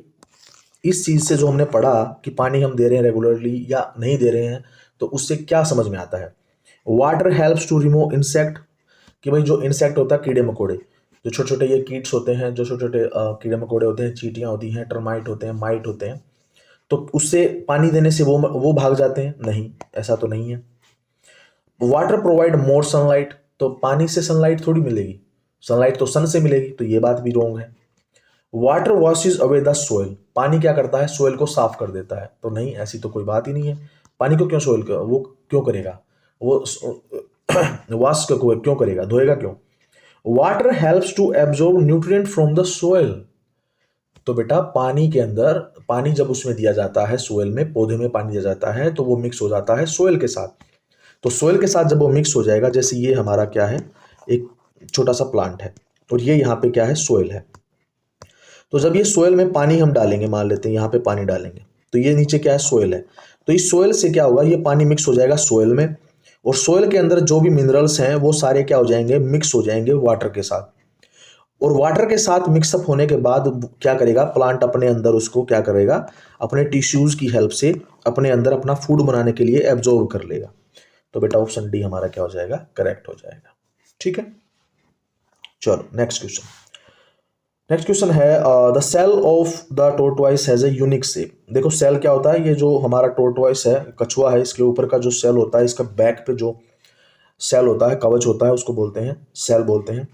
इस चीज से जो हमने पढ़ा कि पानी हम दे रहे हैं रेगुलरली या नहीं दे रहे हैं, तो उससे क्या समझ में आता है। Water helps to remove insect, कि भाई जो इंसेक्ट होता है, कीड़े मकोड़े, जो छोटे छोटे ये कीट्स होते हैं, जो छोटे छोटे कीड़े मकोड़े होते हैं, चींटियां होती हैं, टर्माइट होते हैं, माइट होते हैं, तो उससे पानी देने से वो भाग जाते हैं, नहीं, ऐसा तो नहीं है। वाटर प्रोवाइड मोर सनलाइट, तो पानी से सनलाइट थोड़ी मिलेगी, सनलाइट तो सन से मिलेगी, तो ये बात भी रॉन्ग है। Water washes away the soil, पानी क्या करता है, सोइल को साफ कर देता है। तो नहीं, ऐसी तो कोई बात ही नहीं है। पानी को क्यों सोइल का वो क्यों करेगा, वो वॉश क्यों करेगा, धोएगा क्यों। Water helps to absorb nutrient from the soil. तो बेटा पानी के अंदर, पानी जब उसमें दिया जाता है सोइल में, पौधे में पानी दिया जाता है तो वो मिक्स हो जाता है सोइल के साथ। तो सोइल के साथ जब वो मिक्स हो जाएगा, जैसे ये हमारा क्या है, एक छोटा सा प्लांट है और ये यहाँ पे क्या है, सोइल है। तो जब ये सोइल में पानी हम डालेंगे, मान लेते हैं यहाँ पे पानी डालेंगे, तो ये नीचे क्या है, सोइल है। तो इस सोइल से क्या होगा, ये पानी मिक्स हो जाएगा सोइल में, और सोइल के अंदर जो भी मिनरल्स हैं वो सारे क्या हो जाएंगे, मिक्स हो जाएंगे वाटर के साथ। और वाटर के साथ मिक्सअप होने के बाद क्या करेगा प्लांट, अपने अंदर उसको क्या करेगा, अपने टिश्यूज की हेल्प से अपने अंदर अपना फूड बनाने के लिए एब्जॉर्ब कर लेगा। तो बेटा ऑप्शन डी हमारा क्या हो जाएगा, करेक्ट हो जाएगा। ठीक है, चलो नेक्स्ट क्वेश्चन। नेक्स्ट क्वेश्चन है the shell of the tortoise has a unique shape. देखो सेल क्या होता है, ये जो हमारा टोर्टोइस है, कछुआ है, इसके ऊपर का जो सेल होता है, इसका बैक पे जो सेल होता है, कवच होता है, उसको बोलते हैं सेल बोलते हैं।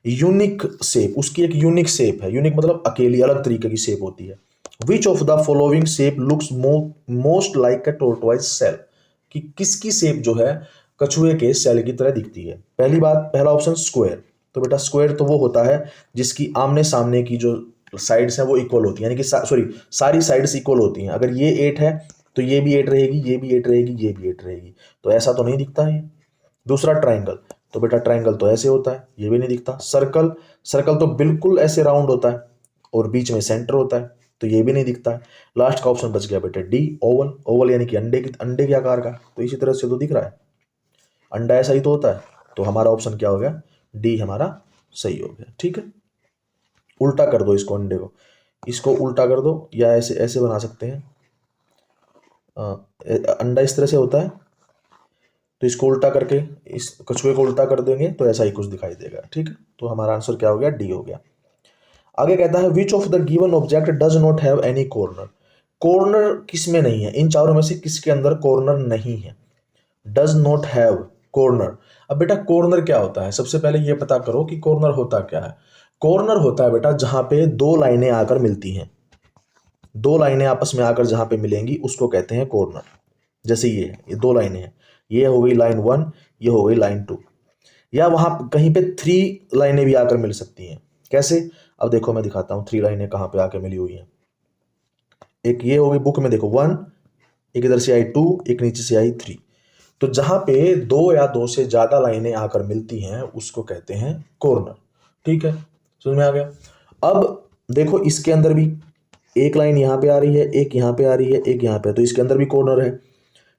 यूनिक शेप, उसकी एक यूनिक शेप है, यूनिक मतलब अकेली अलग तरीके की शेप होती है। Which of the following shape looks most like a tortoise shell, कि किसकी शेप जो है कछुए के सेल की तरह दिखती है। पहली बात, पहला ऑप्शन स्क्वायर। तो बेटा स्क्वायर तो वो होता है जिसकी आमने सामने की जो साइड्स हैं वो इक्वल होती है, यानी कि सॉरी सारी साइड्स इक्वल होती हैं। अगर ये 8 है तो ये भी 8 रहेगी, ये भी 8 रहेगी, ये भी 8 रहेगी। तो ऐसा तो नहीं दिखता है। दूसरा ट्राइंगल, तो बेटा ट्राइंगल तो ऐसे होता है, ये भी नहीं दिखता। सर्कल, सर्कल तो बिल्कुल ऐसे राउंड होता है और बीच में सेंटर होता है, तो ये भी नहीं दिखता है। लास्ट का ऑप्शन बच गया बेटा डी, ओवल। ओवल यानी कि अंडे के आकार का, तो इसी तरह से तो दिख रहा है, अंडा ऐसा ही तो होता है। तो हमारा ऑप्शन क्या हो गया, डी हमारा सही हो गया। ठीक है, उल्टा कर दो इसको, अंडे को, इसको उल्टा कर दो, या ऐसे ऐसे बना सकते हैं। अंडा इस तरह से होता है, तो इसको उल्टा करके इस कछुए को उल्टा कर देंगे तो ऐसा ही कुछ दिखाई देगा। ठीक है, तो हमारा आंसर क्या हो गया, डी हो गया। आगे कहता है which of the given object does not have any corner. Corner किस में नहीं है, इन चारों में से किसके अंदर कॉर्नर नहीं है। Does not have corner. अब बेटा कॉर्नर क्या होता है, सबसे पहले ये पता करो कि कॉर्नर होता क्या है। कॉर्नर होता है बेटा जहां पे दो लाइनें आकर मिलती हैं, दो लाइनें आपस में आकर जहां पे मिलेंगी उसको कहते हैं कॉर्नर। जैसे ये दो लाइनें हैं, ये हो गई लाइन 1, ये हो गई लाइन 2, या वहां कहीं पे 3 लाइनें भी आकर मिल सकती हैं। कैसे, अब देखो मैं दिखाता हूं 3 लाइनें कहां पे आकर मिली हुई हैं। एक ये हो गई बुक में देखो 1, एक इधर से आई 2, एक नीचे से आई 3। तो जहां पे 2 या 2 से ज्यादा लाइनें आकर मिलती हैं उसको कहते हैं कॉर्नर। ठीक है, समझ में आ गया। अब देखो इसके अंदर भी एक लाइन यहाँ पे आ रही है, एक यहाँ पे आ रही है, एक यहाँ पे, तो इसके अंदर भी कॉर्नर है।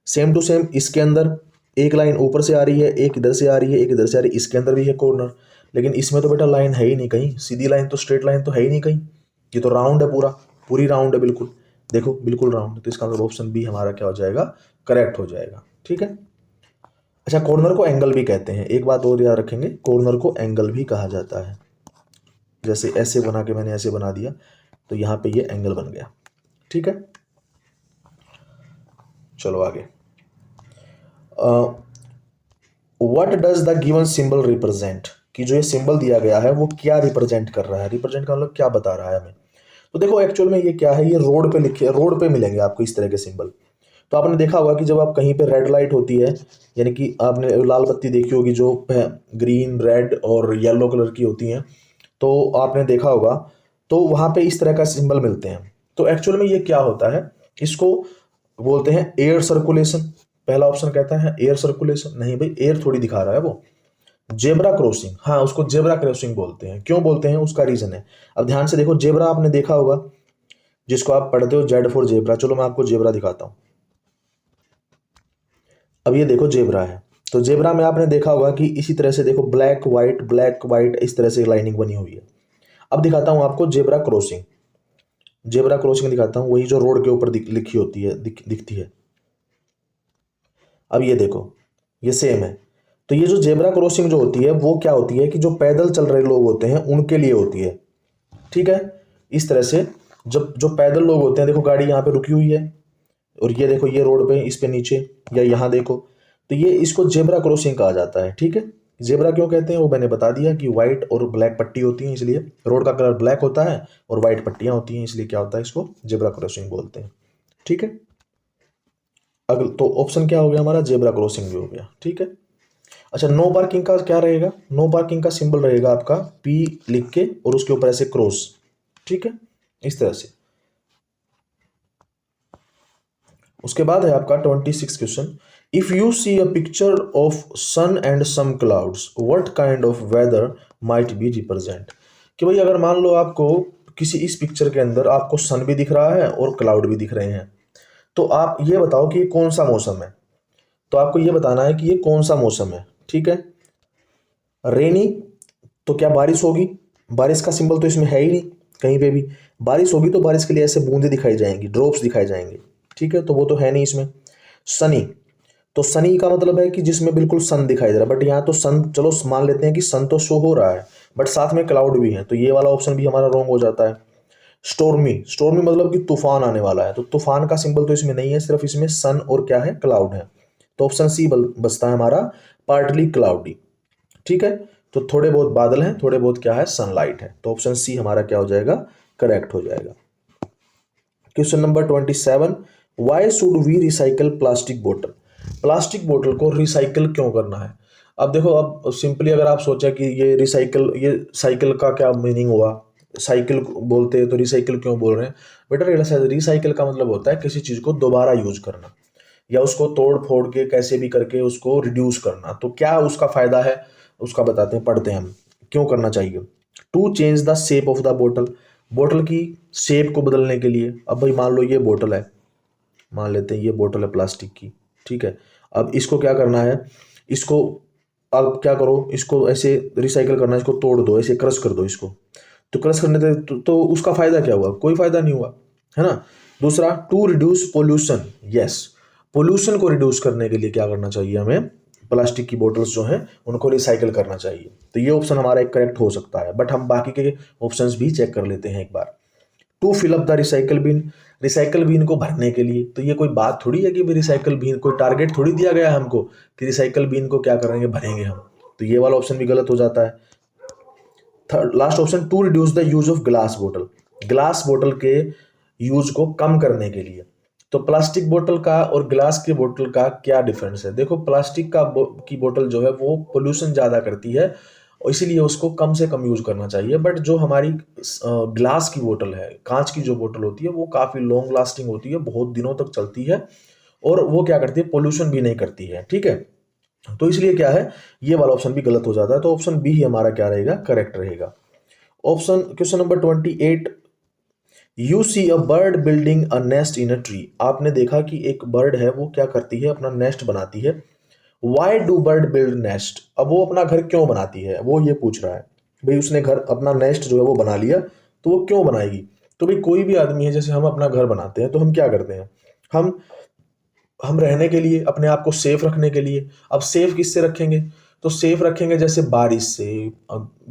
सेम टू सेम इसके अंदर एक लाइन ऊपर से आ रही है, एक इधर से आ रही है, एक इधर से आ रही है, इसके अंदर भी है कॉर्नर। लेकिन इसमें तो बेटा लाइन है ही नहीं कहीं, सीधी लाइन तो स्ट्रेट लाइन तो है ही नहीं कहीं, ये तो राउंड है, पूरा पूरी राउंड है, बिल्कुल देखो बिल्कुल राउंड है। तो इसका मतलब ऑप्शन बी हमारा क्या हो जाएगा, करेक्ट हो जाएगा। ठीक है, अच्छा कॉर्नर को एंगल भी कहते हैं, एक बात और याद रखेंगे, कॉर्नर को एंगल भी कहा जाता है। जैसे ऐसे बना के मैंने ऐसे बना दिया तो यहाँ पे ये एंगल बन गया। ठीक है, चलो आगे। What does the given symbol represent, कि जो ये सिंबल दिया गया है वो क्या रिप्रेजेंट कर रहा है, रिप्रेजेंट का मतलब क्या बता रहा है हमें। तो देखो एक्चुअल में ये क्या है, ये रोड पे लिखे, रोड पे मिलेंगे आपको इस तरह के सिंबल। तो आपने देखा होगा कि जब आप कहीं पे रेड लाइट होती है, यानी कि आपने लाल बत्ती देखी होगी जो ग्रीन रेड और येलो कलर की होती हैं, तो आपने देखा होगा, तो वहाँ पे इस तरह का सिंबल मिलते हैं। तो एक्चुअल में ये क्या होता है, इसको बोलते हैं एयर सर्कुलेशन। पहला ऑप्शन कहता है एयर सर्कुलेशन, नहीं भाई एयर थोड़ी दिखा रहा है वो, जेब्रा क्रॉसिंग, हाँ उसको जेब्रा क्रॉसिंग बोलते हैं। क्यों बोलते हैं उसका रीजन है। अब ध्यान से देखो, जेब्रा आपने देखा होगा, जिसको आप पढ़ते हो जेड फॉर जेब्रा। चलो मैं आपको जेब्रा दिखाता हूं। अब ये देखो जेब्रा है, तो जेब्रा में आपने देखा होगा कि इसी तरह से देखो ब्लैक व्हाइट इस तरह से लाइनिंग बनी हुई है। अब दिखाता हूं आपको जेब्रा क्रॉसिंग, जेब्रा क्रॉसिंग दिखाता हूं, वही जो रोड के ऊपर लिखी होती है, दिखती है। अब ये देखो ये सेम है। तो ये जो जेब्रा क्रॉसिंग जो होती है वो क्या होती है कि जो पैदल चल रहे लोग होते हैं उनके लिए होती है। ठीक है, इस तरह से जब जो पैदल लोग होते हैं, देखो गाड़ी यहाँ पे रुकी हुई है और ये देखो ये रोड पे, इस पे नीचे, या यहाँ देखो, तो ये इसको जेब्रा क्रॉसिंग कहा जाता है। ठीक है, जेब्रा क्यों कहते हैं वो मैंने बता दिया कि व्हाइट और ब्लैक पट्टी होती है, इसलिए रोड का कलर ब्लैक होता है और व्हाइट पट्टियां होती हैं, इसलिए क्या होता है, इसको जेब्रा क्रॉसिंग बोलते हैं। ठीक है, अगला तो ऑप्शन क्या हो गया हमारा, जेब्रा क्रॉसिंग भी हो गया। ठीक है, अच्छा नो पार्किंग का क्या रहेगा, नो पार्किंग का सिंबल रहेगा आपका पी लिख के और उसके ऊपर ऐसे क्रॉस। ठीक है, इस तरह से। उसके बाद है आपका 26 question, if you see a picture of sun and some clouds what kind of weather might be represent. कि भाई अगर मान लो आपको किसी इस पिक्चर के अंदर आपको सन भी दिख रहा है और क्लाउड भी दिख रहे हैं, तो आप ये बताओ कि ये कौन सा मौसम है। तो आपको ये बताना है कि ये कौन सा मौसम है। ठीक है, रेनी, तो क्या बारिश होगी, बारिश का सिंबल तो इसमें है ही नहीं कहीं पे भी। बारिश होगी तो बारिश के लिए ऐसे बूंदे दिखाई जाएंगी, ड्रॉप्स दिखाई जाएंगे। ठीक है, तो वो तो है नहीं इसमें। सनी, तो सनी का मतलब है कि जिसमें बिल्कुल सन दिखाई दे रहा है, बट यहाँ तो सन, चलो मान लेते हैं कि सन तो शो हो रहा है बट साथ में क्लाउड भी है, तो ये वाला ऑप्शन भी हमारा रॉन्ग हो जाता है। स्टोर्मी, स्टोर्मी मतलब कि तूफान आने वाला है, तो तूफान का सिंबल तो इसमें नहीं है, सिर्फ इसमें सन और क्या है, क्लाउड है। तो ऑप्शन सी बचता है हमारा, पार्टली क्लाउडी। ठीक है, तो थोड़े बहुत बादल हैं, थोड़े बहुत क्या है, सनलाइट है, तो ऑप्शन सी हमारा क्या हो जाएगा, करेक्ट हो जाएगा। Question number 27, why should we recycle plastic बोतल। प्लास्टिक बोतल को रिसाइकल क्यों करना है। अब देखो, अब सिंपली अगर आप सोचा कि ये रिसाइकल, ये साइकिल का क्या मीनिंग हुआ, साइकिल बोलते हैं तो रिसाइकिल क्यों बोल रहे हैं। बेटा रिसाइकिल का मतलब होता है किसी चीज़ को दोबारा यूज करना या उसको तोड़ फोड़ के कैसे भी करके उसको रिड्यूस करना। तो क्या उसका फायदा है, उसका बताते हैं, पढ़ते हैं हम क्यों करना चाहिए। To change the shape of the बोतल, बोतल की शेप को बदलने के लिए। अब भाई मान लो ये बोतल है, मान लेते हैं ये बोतल है प्लास्टिक की। ठीक है, अब इसको क्या करना है, इसको अब क्या करो, इसको ऐसे रिसाइकल करना है, इसको तोड़ दो, ऐसे क्रश कर दो इसको। तो क्रश करने से तो उसका फायदा क्या हुआ, कोई फायदा नहीं हुआ, है ना। दूसरा, to reduce pollution, yes, pollution को रिड्यूस करने के लिए क्या करना चाहिए हमें, प्लास्टिक की बोतल्स जो हैं उनको रिसाइकिल करना चाहिए। तो ये ऑप्शन हमारा एक करेक्ट हो सकता है, बट हम बाकी के ऑप्शंस भी चेक कर लेते हैं एक बार। To fill up the recycle bin, recycle bin को भरने के लिए। तो ये कोई बात थोड़ी है कि भाई रिसाइकल बिन, कोई टारगेट थोड़ी दिया गया है हमको कि रिसाइकल बिन को क्या करेंगे, भरेंगे हम। तो ये वाला ऑप्शन भी गलत हो जाता है। Third last option, to reduce the use of glass बोतल, ग्लास बोतल के यूज को कम करने के लिए। तो प्लास्टिक बोतल का और ग्लास की बोतल का क्या डिफरेंस है। देखो प्लास्टिक की बोतल जो है वो पोल्यूशन ज़्यादा करती है और इसीलिए उसको कम से कम यूज करना चाहिए। बट जो हमारी ग्लास की बोतल है, कांच की जो बोतल होती है, वो काफ़ी लॉन्ग लास्टिंग होती है, बहुत दिनों तक चलती है और वो क्या करती है, पोल्यूशन भी नहीं करती है। ठीक है, तो इसलिए क्या है, ये वाला ऑप्शन भी गलत हो जाता है। तो ऑप्शन बी ही हमारा क्या रहेगा, करेक्ट रहेगा। Option question number 28, you see a bird building a nest in a tree. आपने देखा कि एक बर्ड है वो क्या करती है, अपना नेस्ट बनाती है। Why do bird build nest, अब वो अपना घर क्यों बनाती है, वो ये पूछ रहा है। भाई उसने घर, अपना नेस्ट जो है वो बना लिया, तो वो क्यों बनाएगी। तो भाई कोई भी आदमी है, जैसे हम अपना घर बनाते हैं तो हम क्या करते हैं, हम हम रहने के लिए, अपने आप को सेफ रखने के लिए। अब सेफ किससे रखेंगे, तो सेफ रखेंगे जैसे बारिश से,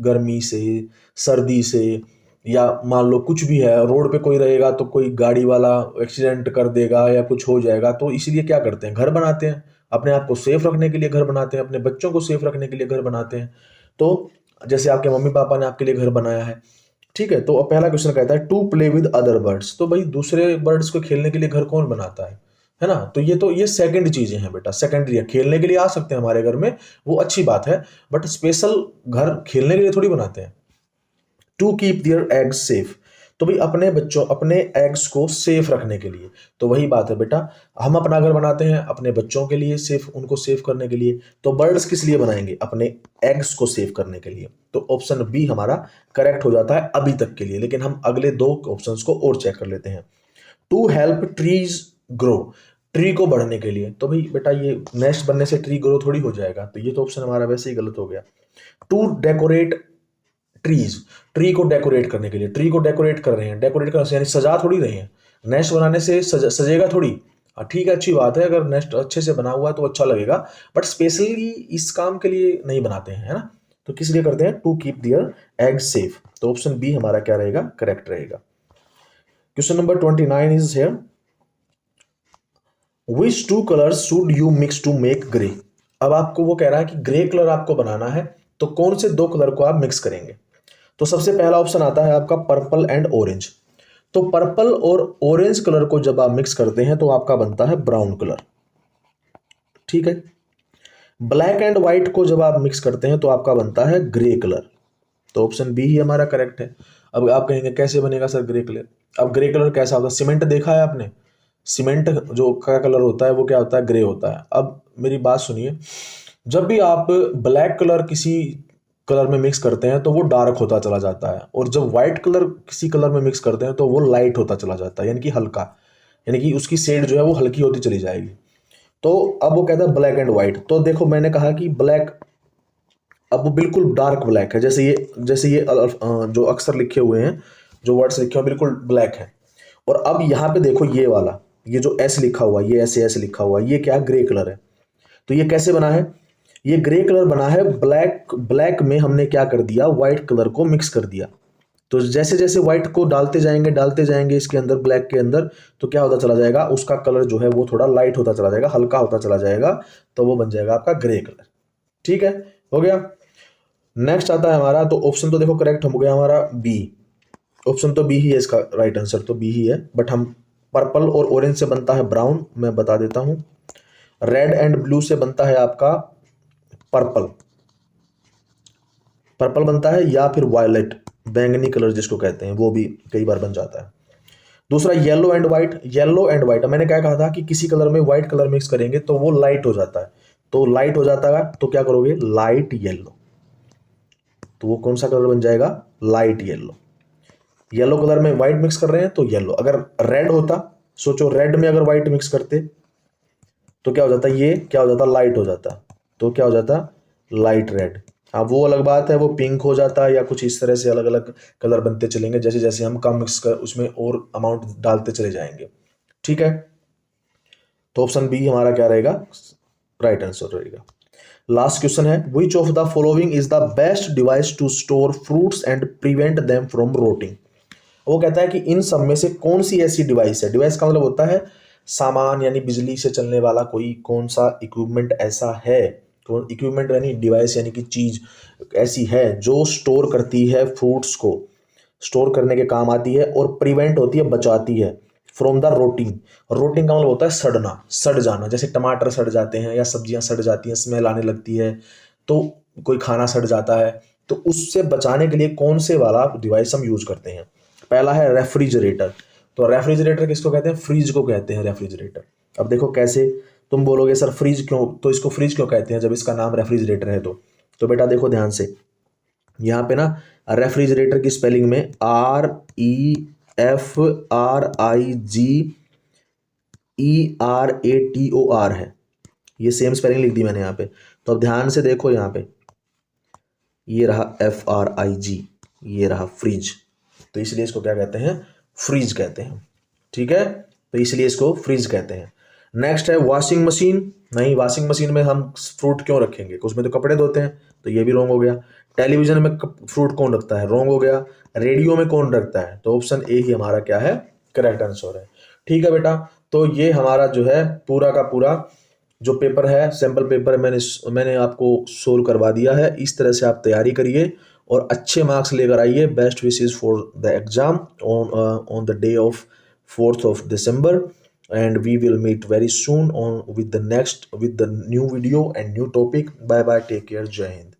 गर्मी से, सर्दी से, या मान लो कुछ भी है, रोड पे कोई रहेगा तो कोई गाड़ी वाला एक्सीडेंट कर देगा या कुछ हो जाएगा, तो इसीलिए क्या करते हैं, घर बनाते हैं। अपने आप को सेफ रखने के लिए घर बनाते हैं, अपने बच्चों को सेफ रखने के लिए घर बनाते हैं। तो जैसे आपके मम्मी पापा ने आपके लिए घर बनाया है। ठीक है, तो अब पहला क्वेश्चन कहता है to play with other birds, तो भाई दूसरे बर्ड्स को खेलने के लिए घर कौन बनाता है ना। तो ये सेकंड चीजें हैं बेटा, सेकेंडरी है, खेलने के लिए आ सकते हैं हमारे घर में, वो अच्छी बात है, बट स्पेशल घर खेलने के लिए थोड़ी बनाते हैं। To keep their eggs safe, तो भाई अपने बच्चों, अपने एग्स को सेफ रखने के लिए। तो वही बात है बेटा, हम अपना घर बनाते हैं अपने बच्चों के लिए, सेफ, उनको सेफ करने के लिए। तो बर्ड्स किस लिए बनाएंगे, अपने एग्स को सेफ करने के लिए। तो ऑप्शन बी हमारा करेक्ट हो जाता है अभी तक के लिए, लेकिन हम अगले दो ऑप्शंस को और चेक कर लेते हैं। To help trees grow, tree को बढ़ने के लिए। तो भाई बेटा ये नेस्ट बनने से ट्री ग्रो थोड़ी हो जाएगा, तो ये तो ऑप्शन हमारा वैसे ही गलत हो गया। टू डेकोरेट ट्रीज, ट्री को डेकोरेट करने के लिए, ट्री को डेकोरेट कर रहे हैं, डेकोरेट कर यानी सजा थोड़ी रहे हैं। नेस्ट बनाने से सजेगा थोड़ी। हाँ ठीक है, अच्छी बात है, अगर नेस्ट अच्छे से बना हुआ है तो अच्छा लगेगा, बट स्पेशली इस काम के लिए नहीं बनाते हैं, है ना। तो किस लिए करते हैं, to keep their egg safe. तो ऑप्शन बी हमारा क्या रहेगा, करेक्ट रहेगा। Question number 29 is here, which two colours should you mix to make grey. अब आपको वो कह रहा है कि ग्रे कलर आपको बनाना है, तो कौन से दो कलर को आप मिक्स करेंगे? तो सबसे पहला ऑप्शन आता है आपका पर्पल एंड ऑरेंज। तो पर्पल और ऑरेंज कलर को जब आप मिक्स करते हैं तो आपका बनता है ब्राउन कलर, ठीक है। ब्लैक एंड व्हाइट को जब आप मिक्स करते हैं तो आपका बनता है ग्रे कलर। तो ऑप्शन बी ही हमारा करेक्ट है। अब आप कहेंगे कैसे बनेगा सर ग्रे कलर? अब ग्रे कलर कैसा होता है? सीमेंट देखा है आपने? सीमेंट जो का कलर होता है वो क्या होता है? ग्रे होता है। अब मेरी बात सुनिए, जब भी आप ब्लैक कलर किसी कलर में मिक्स करते हैं तो वो डार्क होता चला जाता है, और जब व्हाइट कलर किसी कलर में मिक्स करते हैं तो वो लाइट होता चला जाता है, यानी कि हल्का, यानी कि उसकी शेड जो है वो हल्की होती चली जाएगी। तो अब वो कहता है ब्लैक एंड व्हाइट, तो देखो मैंने कहा कि ब्लैक, अब वो बिल्कुल डार्क ब्लैक है, जैसे ये जो अक्षर लिखे हुए हैं, जो वर्ड्स लिखे हुए हैं बिल्कुल ब्लैक है। और अब यहाँ पे देखो ये वाला, ये जो एस लिखा हुआ है, ये ऐसे ऐसे लिखा हुआ है, ये क्या ग्रे कलर है। तो ये कैसे बना है? ये ग्रे कलर बना है, ब्लैक ब्लैक में हमने क्या कर दिया, व्हाइट कलर को मिक्स कर दिया। तो जैसे जैसे व्हाइट को डालते जाएंगे इसके अंदर, ब्लैक के अंदर, तो क्या होता चला जाएगा, उसका कलर जो है वो थोड़ा लाइट होता चला जाएगा, हल्का होता चला जाएगा, तो वो बन जाएगा आपका ग्रे कलर। ठीक है, हो गया। नेक्स्ट आता है हमारा, तो ऑप्शन तो देखो करेक्ट हो गया हमारा बी। ऑप्शन तो बी ही है इसका राइट आंसर, तो बी ही है। बट हम पर्पल और ऑरेंज से बनता है ब्राउन, मैं बता देता हूं। रेड एंड ब्लू से बनता है आपका पर्पल, पर्पल बनता है, या फिर वायलेट, बैंगनी कलर जिसको कहते हैं, वो भी कई बार बन जाता है। दूसरा yellow and white, yellow and white मैंने क्या कहा था कि किसी कलर में व्हाइट कलर मिक्स करेंगे तो वो लाइट हो जाता है, तो लाइट हो जाता है तो क्या करोगे, लाइट येलो। तो वो कौन सा कलर बन जाएगा, लाइट येलो। येलो कलर में व्हाइट मिक्स कर रहे हैं तो येलो। अगर रेड होता, सोचो रेड में अगर व्हाइट मिक्स करते तो क्या हो जाता, ये क्या हो जाता, लाइट हो जाता, तो क्या हो जाता, लाइट रेड। हाँ वो अलग बात है, वो पिंक हो जाता है या कुछ इस तरह से अलग अलग कलर बनते चलेंगे, जैसे जैसे हम कम मिक्स कर उसमें और अमाउंट डालते चले जाएंगे। ठीक है, तो ऑप्शन बी हमारा क्या रहेगा, राइट आंसर रहेगा। लास्ट क्वेश्चन है, which of the following is the best device to store fruits and prevent them from rotting. वो कहता है कि इन सब में से कौन सी ऐसी डिवाइस है, डिवाइस का मतलब होता है सामान, यानी बिजली से चलने वाला कोई कौन सा इक्विपमेंट ऐसा है, तो इक्विपमेंट यानी डिवाइस यानी कि चीज ऐसी है जो स्टोर करती है फ्रूट्स को, स्टोर करने के काम आती है, और प्रिवेंट होती है, बचाती है फ्रॉम द रोटिंग। रोटिंग का मतलब होता है सड़ना, सड़ जाना, जैसे टमाटर सड़ जाते हैं या सब्जियां सड़ जाती हैं, स्मेल आने लगती है, तो कोई खाना सड़ जाता है, तो उससे बचाने के लिए कौन से वाला डिवाइस हम यूज करते हैं। पहला है रेफ्रिजरेटर। तो रेफ्रिजरेटर किसको कहते हैं, फ्रिज को कहते हैं रेफ्रिजरेटर। अब देखो कैसे, तुम बोलोगे सर फ्रिज क्यों, तो इसको फ्रिज क्यों कहते हैं जब इसका नाम रेफ्रिजरेटर है? तो बेटा देखो ध्यान से, यहाँ पे ना रेफ्रिजरेटर की स्पेलिंग में REFRIGERATOR है, ये सेम स्पेलिंग लिख दी मैंने यहाँ पे। तो अब ध्यान से देखो यहाँ पे, ये रहा FRIG, ये रहा फ्रिज, तो इसलिए इसको क्या कहते हैं, फ्रिज कहते हैं। ठीक है, तो इसलिए इसको फ्रिज कहते हैं। नेक्स्ट है वॉशिंग मशीन। नहीं, वॉशिंग मशीन में हम फ्रूट क्यों रखेंगे, उसमें तो कपड़े धोते हैं, तो ये भी रॉन्ग हो गया। टेलीविजन में फ्रूट कौन रखता है, रॉन्ग हो गया। रेडियो में कौन रखता है, तो ऑप्शन ए ही हमारा क्या है, करेक्ट आंसर है। ठीक है बेटा, तो ये हमारा जो है पूरा का पूरा जो पेपर है, सैम्पल पेपर मैंने आपको सोल्व करवा दिया है। इस तरह से आप तैयारी करिए और अच्छे मार्क्स लेकर आइए। Best wishes for the exam on the day of 4th of December, and we will meet very soon on with the new video and new topic. Bye bye, take care, Jai Hind.